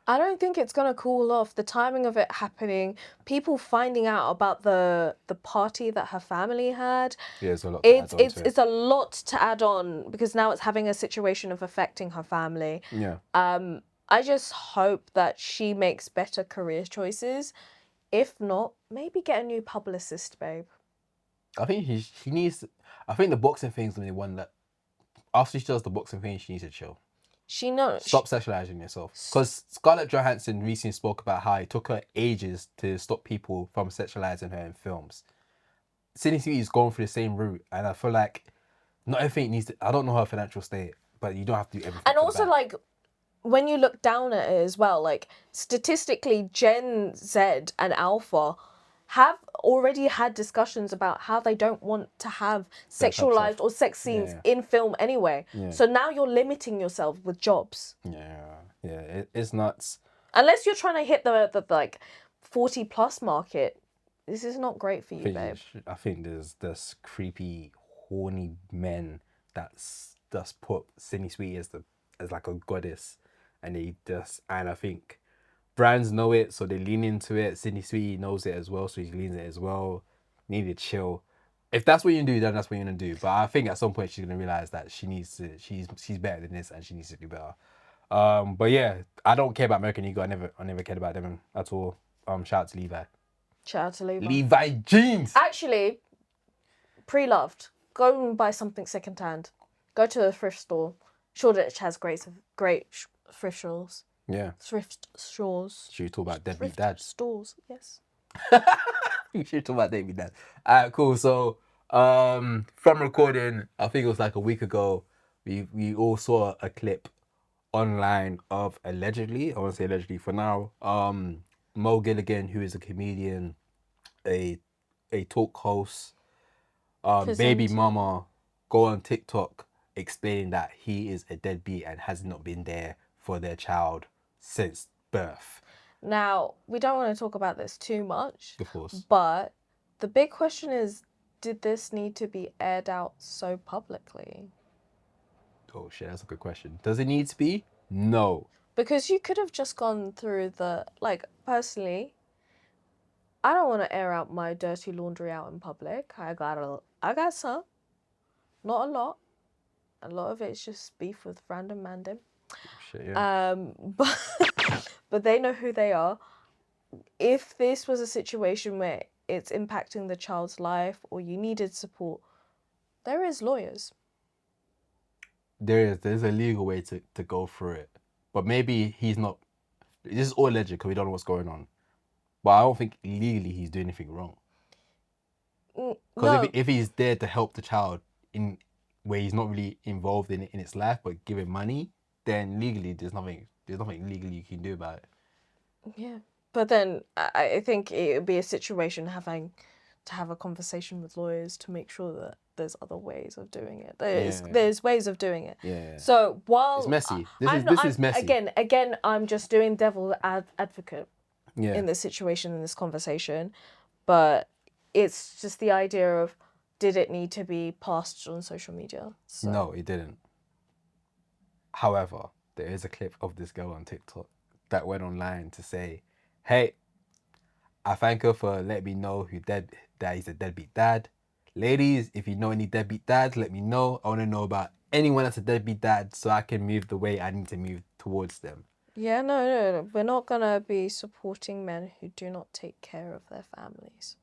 I don't think it's gonna cool off. The timing of it happening, people finding out about the party that her family had. Yeah, there's a lot to add on to it. It's a lot to add on because now it's having a situation of affecting her family. Yeah. I just hope that she makes better career choices. If not, maybe get a new publicist, babe. I think she needs. I think the boxing thing's the one that after she does the boxing thing, she needs to chill. She knows. Stop sexualizing yourself. Because Scarlett Johansson recently spoke about how it took her ages to stop people from sexualizing her in films. Sydney Sweety's going through the same route, and I feel like not everything needs to. I don't know her financial state, but you don't have to do everything. And also, like, when you look down at it as well, like, statistically, Gen Z and Alpha have already had discussions about how they don't want to have sexualized or sex scenes in film anyway. Yeah. So now you're limiting yourself with jobs. Yeah, it's nuts. Unless you're trying to hit the like 40 plus market, this is not great for you, babe. I think there's this creepy, horny men that's put Sydney Sweetie as like a goddess, and I think brands know it, so they lean into it. Sydney Sweetie knows it as well, so he leans it as well. Need to chill. If that's what you do, then that's what you're gonna do. But I think at some point she's gonna realize that she's better than this, and she needs to do better. But yeah, I don't care about American Eagle. I never cared about them at all. Shout out to Levi. Shout out to Levi. Levi jeans. Actually, pre-loved. Go and buy something secondhand. Go to the thrift store. Shoreditch has great thrift stores. Yeah. Thrift stores. Should we talk about deadbeat Thrift dads? stores, yes. We should talk about deadbeat dads. Alright, cool. So, from recording, I think it was like a week ago, we all saw a clip online of allegedly, I want to say allegedly for now, Mo Gilligan, who is a comedian, a talk host, baby mama, go on TikTok explaining that he is a deadbeat and has not been there for their child since birth. Now, we don't want to talk about this too much. Of course. But the big question is, did this need to be aired out so publicly? Oh shit, that's a good question. Does it need to be? No. Because you could have just gone through like, personally, I don't want to air out my dirty laundry out in public. I got some. Not a lot. A lot of it's just beef with random mandem. Shit, yeah. But they know who they are. If this was a situation where it's impacting the child's life or you needed support, there is lawyers. There's a legal way to go through it. But maybe he's not. This is all alleged because we don't know what's going on. But I don't think legally he's doing anything wrong. Because No. if he's there to help the child in where he's not really involved in its life, but give him money, then legally there's nothing legally you can do about it. Yeah. But then I think it would be a situation having to have a conversation with lawyers to make sure that there's other ways of doing it. There's ways of doing it. Yeah. So while it's messy, this is messy. Again, I'm just doing devil's advocate Yeah. in this situation, in this conversation, but it's just the idea of, did it need to be passed on social media? So. No, it didn't. However, there is a clip of this girl on TikTok that went online to say, "Hey, I thank her for letting me know that he's a deadbeat dad. Ladies, if you know any deadbeat dads, let me know. I want to know about anyone that's a deadbeat dad so I can move the way I need to move towards them." Yeah, no. We're not going to be supporting men who do not take care of their families.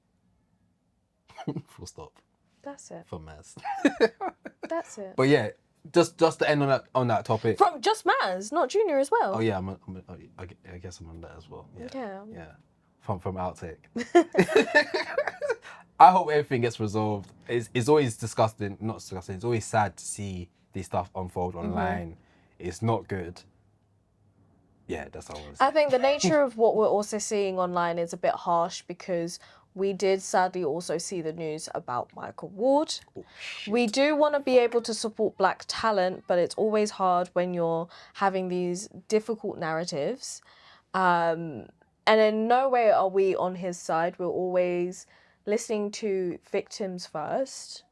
Full stop. That's it. For Maz. That's it. But yeah, just to end on that topic. From just Maz, not Junior as well. Oh yeah, I guess I'm on that as well. Yeah. From outtake. I hope everything gets resolved. It's always disgusting, not disgusting. It's always sad to see this stuff unfold online. It's not good. Yeah, that's all I want to say. I think the nature of what we're also seeing online is a bit harsh because we did sadly also see the news about Michael Ward. Oh, we do want to be able to support black talent, but it's always hard when you're having these difficult narratives. And in no way are we on his side. We're always listening to victims first.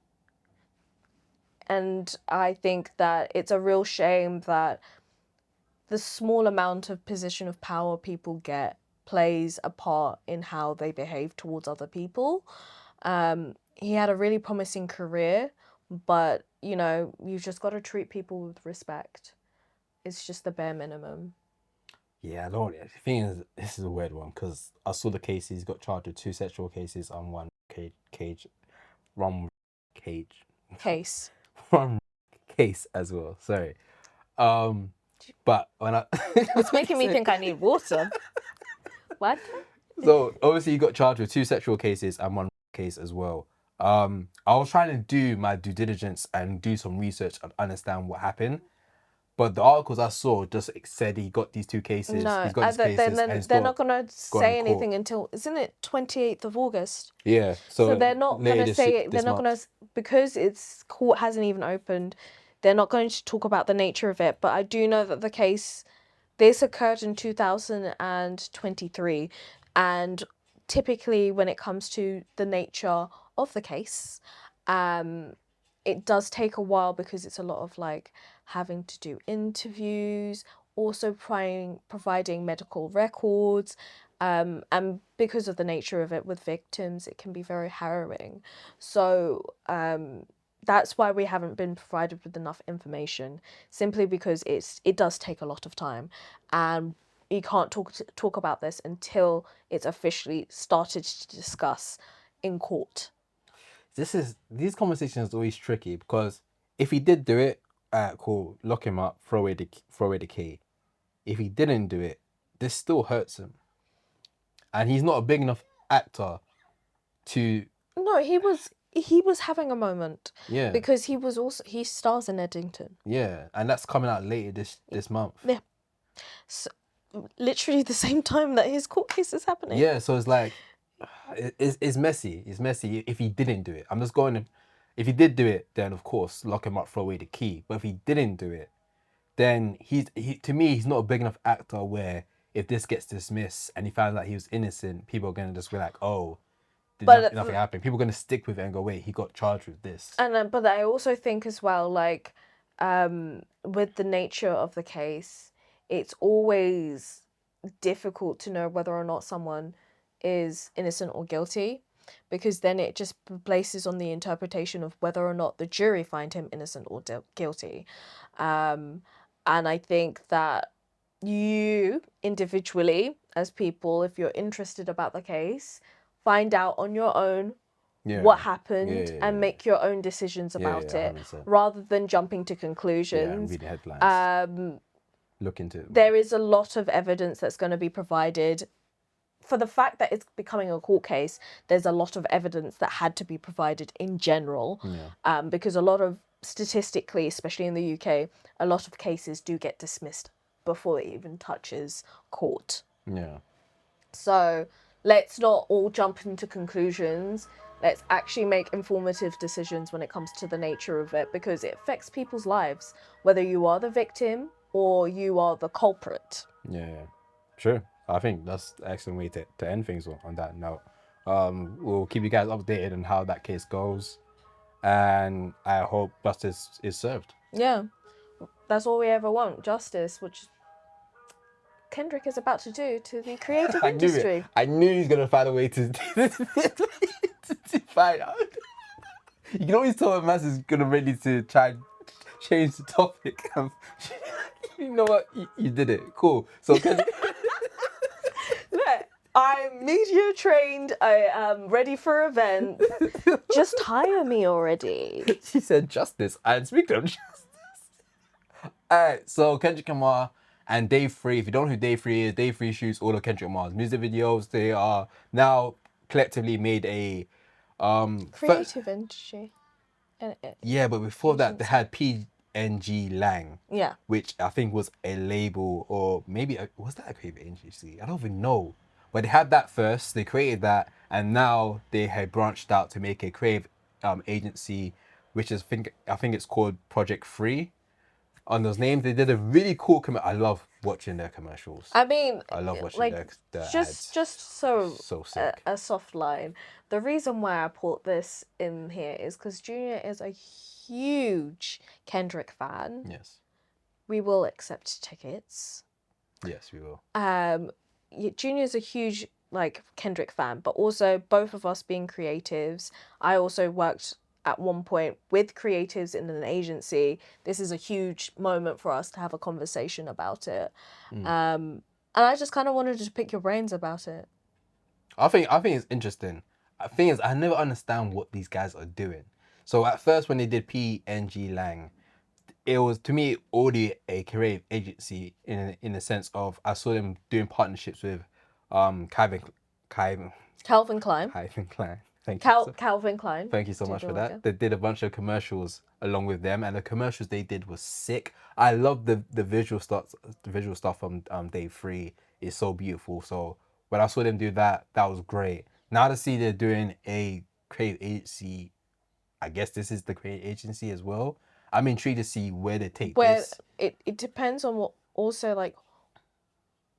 And I think that it's a real shame that the small amount of position of power people get plays a part in how they behave towards other people. He had a really promising career, but, you know, you've just got to treat people with respect. It's just the bare minimum. Yeah, I don't. The thing is, this is a weird one because I saw the case. He's got charged with 2 sexual cases and one rum cage, Case. rum case as well. Sorry. But when I It's making me think I need water. What? so obviously he got charged with 2 sexual cases and one case as well. I was trying to do my due diligence and do some research and understand what happened. But the articles I saw just said he got these 2 cases. No, he's got these cases, and they're not going to say anything until, isn't it 28th of August? Yeah. So they're not going to say it. They're not going to, because it's court hasn't even opened. They're not going to talk about the nature of it. But I do know that this occurred in 2023, and typically when it comes to the nature of the case, it does take a while because it's a lot of like having to do interviews, also providing medical records, and because of the nature of it with victims, it can be very harrowing. So that's why we haven't been provided with enough information, simply because it does take a lot of time, and you can't talk about this until it's officially started to discuss in court. These conversations are always tricky because if he did do it, cool, lock him up, throw away the key. If he didn't do it, this still hurts him, and he's not a big enough actor to. No, he was having a moment. Yeah. Because he stars in Eddington. Yeah, and that's coming out later this month. Yeah. So, literally the same time that his court case is happening. Yeah, so it's like, it's messy. It's messy if he didn't do it. I'm just going to, if he did do it, then of course lock him up, throw away the key. But if he didn't do it, then to me he's not a big enough actor where if this gets dismissed and he finds out he was innocent, people are gonna just be like, oh, nothing happened. People are gonna stick with it and go, wait, he got charged with this. And but I also think as well, like, with the nature of the case, it's always difficult to know whether or not someone is innocent or guilty, because then it just places on the interpretation of whether or not the jury find him innocent or guilty. And I think that you individually, as people, if you're interested about the case, find out on your own what happened and make your own decisions about it, 100%. rather than jumping to conclusions. Yeah, and read the headlines. Look into it. There is a lot of evidence that's going to be provided. For the fact that it's becoming a court case, there's a lot of evidence that had to be provided in general, because a lot of, statistically, especially in the UK, a lot of cases do get dismissed before it even touches court. Yeah. So let's not all jump into conclusions. Let's actually make informative decisions when it comes to the nature of it, because it affects people's lives, whether you are the victim or you are the culprit. Yeah. Sure. I think that's an excellent way to end things on that note. We'll keep you guys updated on how that case goes, and I hope justice is served. Yeah, that's all we ever want, justice, which Kendrick is about to do to the creative industry. I knew he was going to find a way to find out. You can always tell when Mass is going to ready to try and change the topic. You know what? You did it. Cool. So Kendrick... I'm media trained. I am ready for events. Just hire me already. She said justice. And speaking of justice. Alright, so Kendrick Lamar and Day 3. If you don't know who Day 3 is, Day 3 shoots all of Kendrick Lamar's music videos. They are now collectively made a creative industry. Yeah, but before that they had pgLang. Yeah. Which I think was a label, or maybe was that a creative agency? I don't even know. But they had that first, they created that, and now they had branched out to make a creative agency, which is I think it's called Project 3. On those names, they did a really cool I love watching their commercials. I mean, I love watching like, their ads. Just so sick. A soft line. The reason why I put this in here is because Junior is a huge Kendrick fan. Yes. we will accept tickets. Yes, we will. Junior's a huge like Kendrick fan, but also both of us being creatives. I also worked at one point with creatives in an agency. This is a huge moment for us to have a conversation about it. And I just kind of wanted to pick your brains about it. I think it's interesting. The thing is, I never understand what these guys are doing. So at first, when they did pgLang, it was, to me, already a creative agency in the sense of I saw them doing partnerships with Calvin Klein. Calvin Klein. Thank you. Calvin Klein. Thank you so much for that. They did a bunch of commercials along with them, and the commercials they did was sick. I love the visual stuff. The visual stuff from Day 3 is so beautiful. So when I saw them do that, that was great. Now to see they're doing a creative agency, I guess this is the creative agency as well. I'm intrigued to see where they take this. It depends on what also like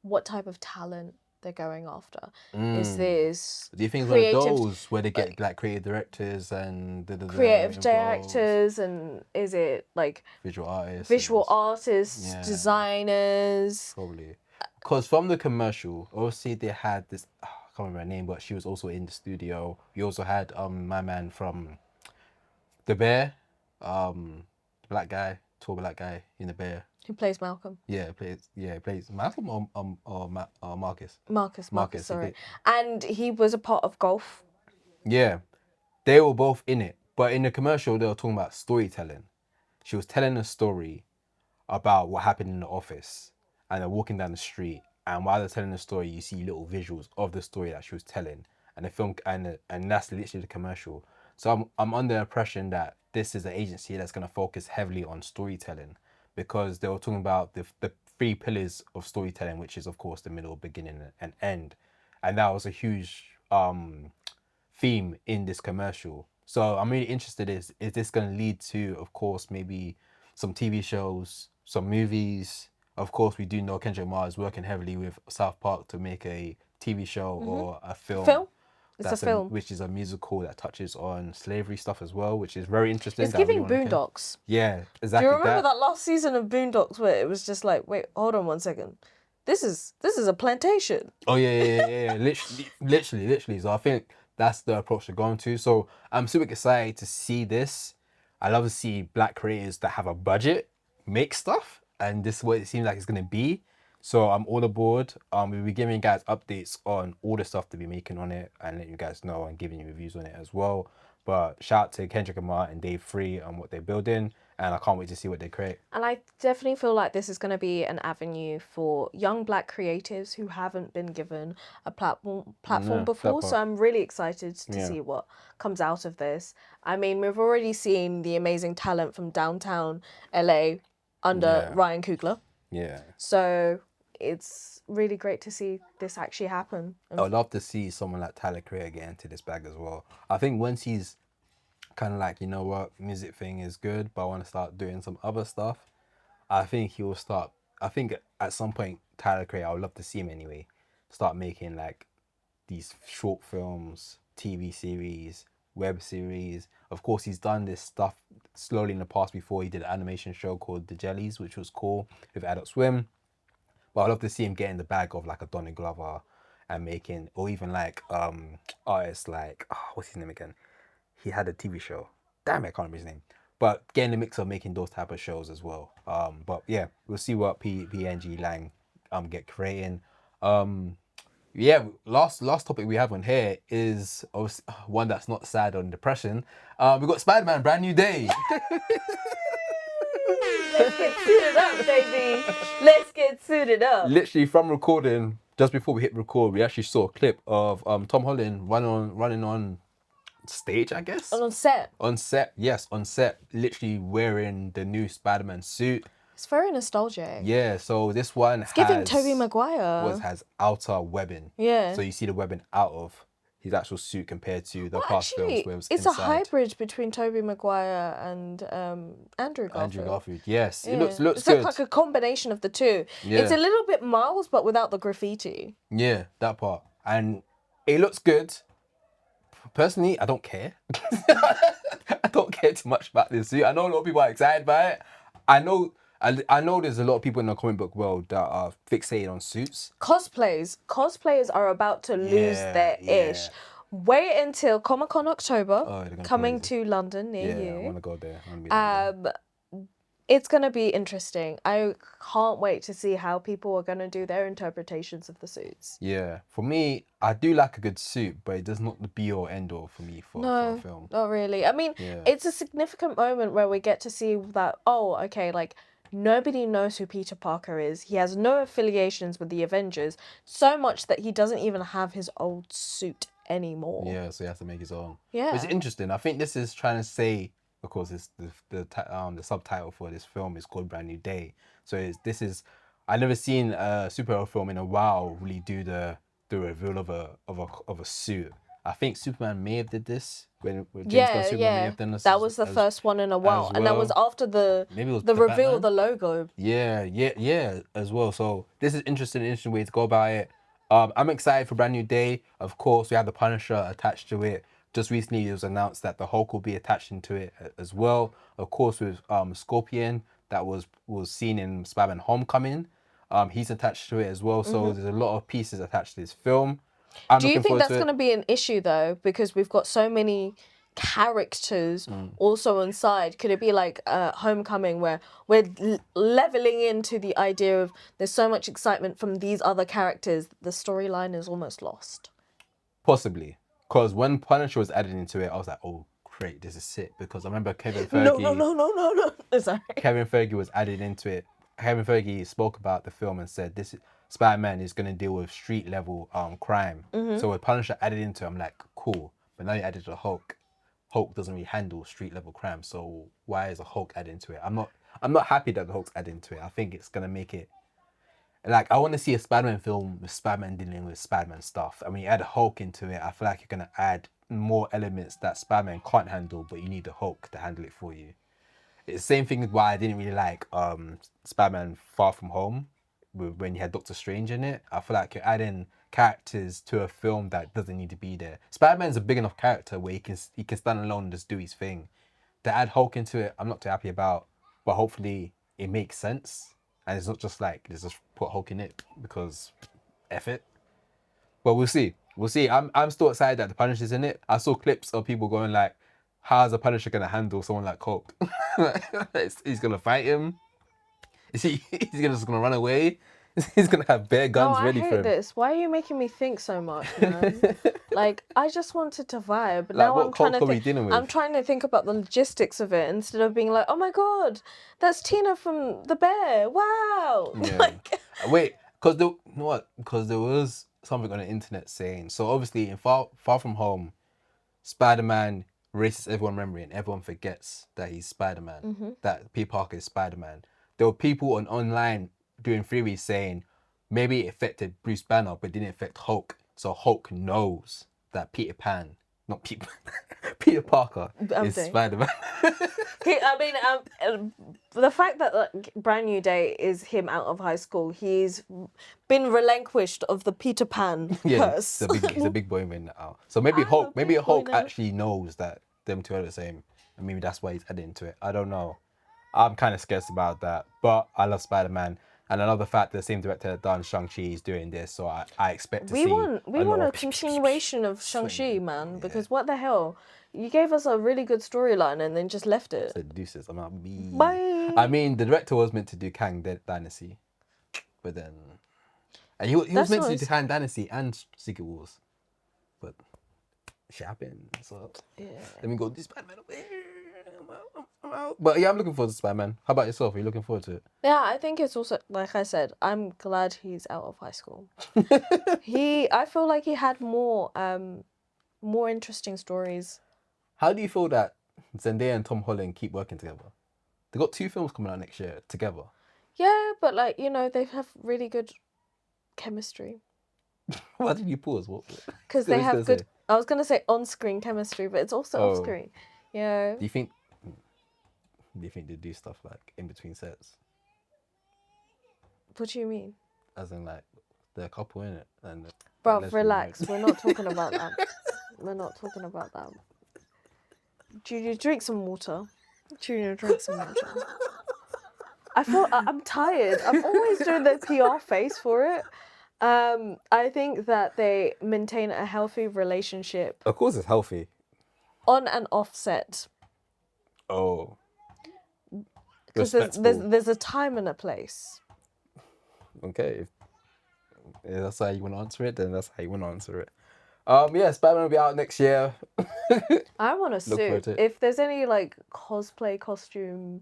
what type of talent they're going after. Is this do you think it's one of those where they get like creative directors and creative directors, and is it like visual artists, designers? Probably, because from the commercial, obviously they had this. I can't remember her name, but she was also in the studio. We also had my man from The Bear, black guy, tall black guy in The Bear. Who plays Malcolm? Yeah, plays Malcolm or Marcus. Marcus, sorry. And he was a part of Golf. Yeah, they were both in it. But in the commercial, they were talking about storytelling. She was telling a story about what happened in the office, and they're walking down the street. And while they're telling the story, you see little visuals of the story that she was telling, and the film, and that's literally the commercial. So I'm under the impression that this is an agency that's going to focus heavily on storytelling, because they were talking about the 3 pillars of storytelling, which is of course the middle, beginning, and end, and that was a huge theme in this commercial. So I'm really interested, is this going to lead to, of course, maybe some TV shows, some movies? Of course, we do know Kendrick Lamar is working heavily with South Park to make a TV show or a film. It's a film. Which is a musical that touches on slavery stuff as well, which is very interesting. It's giving Boondocks. Yeah, exactly. Do you remember that last season of Boondocks where it was just like, wait, hold on one second. This is a plantation. Oh yeah. Literally. So I think that's the approach they're going to. So I'm super excited to see this. I love to see black creators that have a budget make stuff, and this is what it seems like it's gonna be. So I'm all aboard. We'll be giving you guys updates on all the stuff to be making on it, and letting you guys know and giving you reviews on it as well. But shout out to Kendrick Lamar and Day 3 on what they're building, and I can't wait to see what they create. And I definitely feel like this is going to be an avenue for young black creatives who haven't been given a platform before. So I'm really excited to see what comes out of this. I mean, we've already seen the amazing talent from downtown LA under Ryan Coogler. Yeah. So it's really great to see this actually happen. I would love to see someone like Tyler Creator get into this bag as well. I think once he's kind of like, you know what, music thing is good, but I want to start doing some other stuff, I think he will start. I think at some point, Tyler Creator, I would love to see him anyway, start making like these short films, TV series, web series. Of course, he's done this stuff slowly in the past before. He did an animation show called The Jellies, which was cool, with Adult Swim. But I'd love to see him get in the bag of like a Donald Glover and making, or even like artists like, what's his name again? He had a TV show. Damn it, I can't remember his name. But getting the mix of making those type of shows as well. But yeah, we'll see what pgLang get creating. Yeah, last topic we have on here is one that's not sad or depression. We've got Spider-Man, Brand New Day. Let's get suited up, baby. Let's get suited up. Literally from recording, just before we hit record, we actually saw a clip of Tom Holland running on stage, I guess. On set. On set, yes, on set. Literally wearing the new Spider-Man suit. It's very nostalgic. Yeah, so this one it's giving Tobey Maguire. Has outer webbing. Yeah. So you see the webbing out of his actual suit compared to the past films where it's inside. A hybrid between Tobey Maguire and Andrew Garfield. Yes. Yeah. It looks it's good. Like a combination of the two. Yeah. It's a little bit Miles, but without the graffiti. Yeah, that part. And it looks good. Personally, I don't care. I don't care too much about this suit. I know a lot of people are excited by it. I know I know there's a lot of people in the comic book world that are fixated on suits. Cosplayers are about to lose their ish. Wait until Comic-Con October, coming to London near you. I want to go there. I want to be there. It's going to be interesting. I can't wait to see how people are going to do their interpretations of the suits. Yeah, for me, I do like a good suit, but it does not the be or end all for me for a film. Not really. I mean, it's a significant moment where we get to see that, oh, okay, like, nobody knows who Peter Parker is. He has no affiliations with the Avengers, so much that he doesn't even have his old suit anymore. Yeah, so he has to make his own. Yeah. It's interesting. I think this is trying to say, of course, it's the subtitle for this film is called Brand New Day. So I've never seen a superhero film in a while really do the reveal of a suit. I think Superman may have did this when James Gunn Superman may have done this. That was the first one in a while, and that was after the reveal of the logo. Yeah, as well. So this is interesting way to go about it. I'm excited for Brand New Day. Of course, we have the Punisher attached to it. Just recently, it was announced that the Hulk will be attached into it as well. Of course, with Scorpion, that was seen in Spider-Man Homecoming. He's attached to it as well. So there's a lot of pieces attached to this film. Do you think that's going to be an issue though? Because we've got so many characters also inside. Could it be like Homecoming where we're leveling into the idea of there's so much excitement from these other characters, the storyline is almost lost? Possibly. Because when Punisher was added into it, I was like, oh, great, this is sick. Because I remember Kevin Feige... No. Sorry. Kevin Feige was added into it. Kevin Feige spoke about the film and said, this Spider-Man is going to deal with street-level crime. So with Punisher added into it, I'm like, cool. But now you added the Hulk. Hulk doesn't really handle street-level crime. So why is a Hulk added into it? I'm not happy that the Hulk's added into it. I think it's going to make it... Like, I want to see a Spider-Man film with Spider-Man dealing with Spider-Man stuff. And when you add a Hulk into it, I feel like you're going to add more elements that Spider-Man can't handle, but you need the Hulk to handle it for you. It's the same thing with why I didn't really like Spider-Man Far From Home, when you had Doctor Strange in it. I feel like you're adding characters to a film that doesn't need to be there. Spider-Man's a big enough character where he can stand alone and just do his thing. To add Hulk into it, I'm not too happy about, but hopefully it makes sense. And it's not just like, let's just put Hulk in it because F it. But we'll see. I'm still excited that the Punisher's in it. I saw clips of people going like, how's a Punisher going to handle someone like Hulk? He's going to fight him? He's just going to run away? He's going to have bare guns ready for him. I hate this. Why are you making me think so much, man? Like, I just wanted to vibe. But like, now I'm trying to think about the logistics of it instead of being like, oh my God, that's Tina from The Bear. Wow. Yeah. Like... Wait, because there was something on the internet saying, so obviously in Far From Home, Spider-Man erases everyone's memory and everyone forgets that he's Spider-Man, that Peter Parker is Spider-Man. There were people online doing theories saying maybe it affected Bruce Banner but didn't affect Hulk. So Hulk knows that Peter Parker is Spider-Man. The fact that like, Brand New Day is him out of high school, he's been relinquished of the Peter Pan curse. He's a big boy man now. So maybe Hulk actually knows that them two are the same. And maybe that's why he's added into it. I don't know. I'm kind of scared about that. But I love Spider-Man. And another fact, the same director that done Shang-Chi is doing this, so I expect to see... We want a continuation of Shang-Chi, man, because what the hell? You gave us a really good storyline and then just left it. Said deuces, I'm out. Bye. I mean, the director was meant to do Kang Dynasty, but then... And he was meant to do Kang Dynasty and Secret Wars, but shit happened, so... Yeah. Let me go do Spider-Man over here. I'm out. But yeah, I'm looking forward to Spider-Man. How about yourself? Are you looking forward to it? Yeah, I think it's also, like I said, I'm glad he's out of high school. I feel like he had more interesting stories. How do you feel that Zendaya and Tom Holland keep working together? They got 2 films coming out next year together. Yeah, but like, you know, they have really good chemistry. Why did you pause? Because they have good... I was going to say on-screen chemistry, but it's also off-screen. Yeah. Do you think they do stuff like in between sets? What do you mean? As in like they're a couple in it and bruv, relax. We're not talking about that. We're not talking about that. Junior, drink some water. I'm tired. I'm always doing the PR face for it. I think that they maintain a healthy relationship Of course, it's healthy. on and off set. Oh, Because respectful. there's a time and a place. Okay, if that's how you want to answer it, then that's how you want to answer it. Yeah, Spider-Man will be out next year. I want a Look forward suit. to it. If there's any like cosplay costume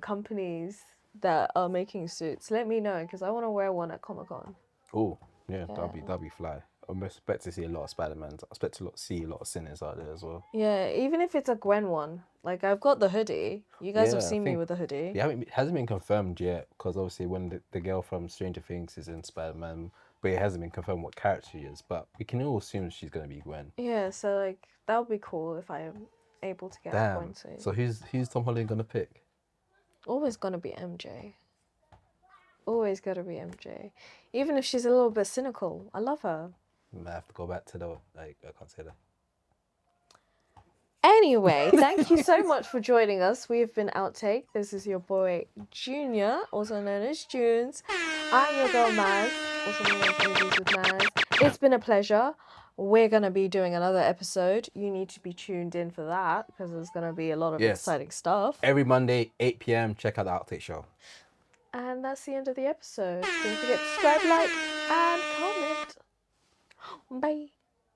companies that are making suits, let me know because I want to wear one at Comic-Con. Oh, yeah, that'd be fly. I expect to see a lot of Spider-Mans. I expect to see a lot of Sinners out there as well. Yeah, even if it's a Gwen one. Like I've got the hoodie. You guys have I seen me think with the hoodie. it hasn't been confirmed yet because obviously when the girl from Stranger Things is in Spider-Man, but it hasn't been confirmed what character she is. But we can all assume she's gonna be Gwen. Yeah, so like that would be cool if I am able to get a Damn. Gwen suit. So who's Tom Holland gonna pick? Always gonna be MJ. Always gotta be MJ. Even if she's a little bit cynical, I love her. I have to go back to the like I can't say that. Anyway, thank you so much for joining us. We have been Outtake. This is your boy Junior, also known as Junes. I'm your girl Maz, also known as Movies with Maz. It's been a pleasure. We're gonna be doing another episode. You need to be tuned in for that because there's gonna be a lot of exciting stuff. Every Monday, 8 p.m. Check out the Outtake Show. And that's the end of the episode. Don't forget to subscribe, like, and comment. Bye.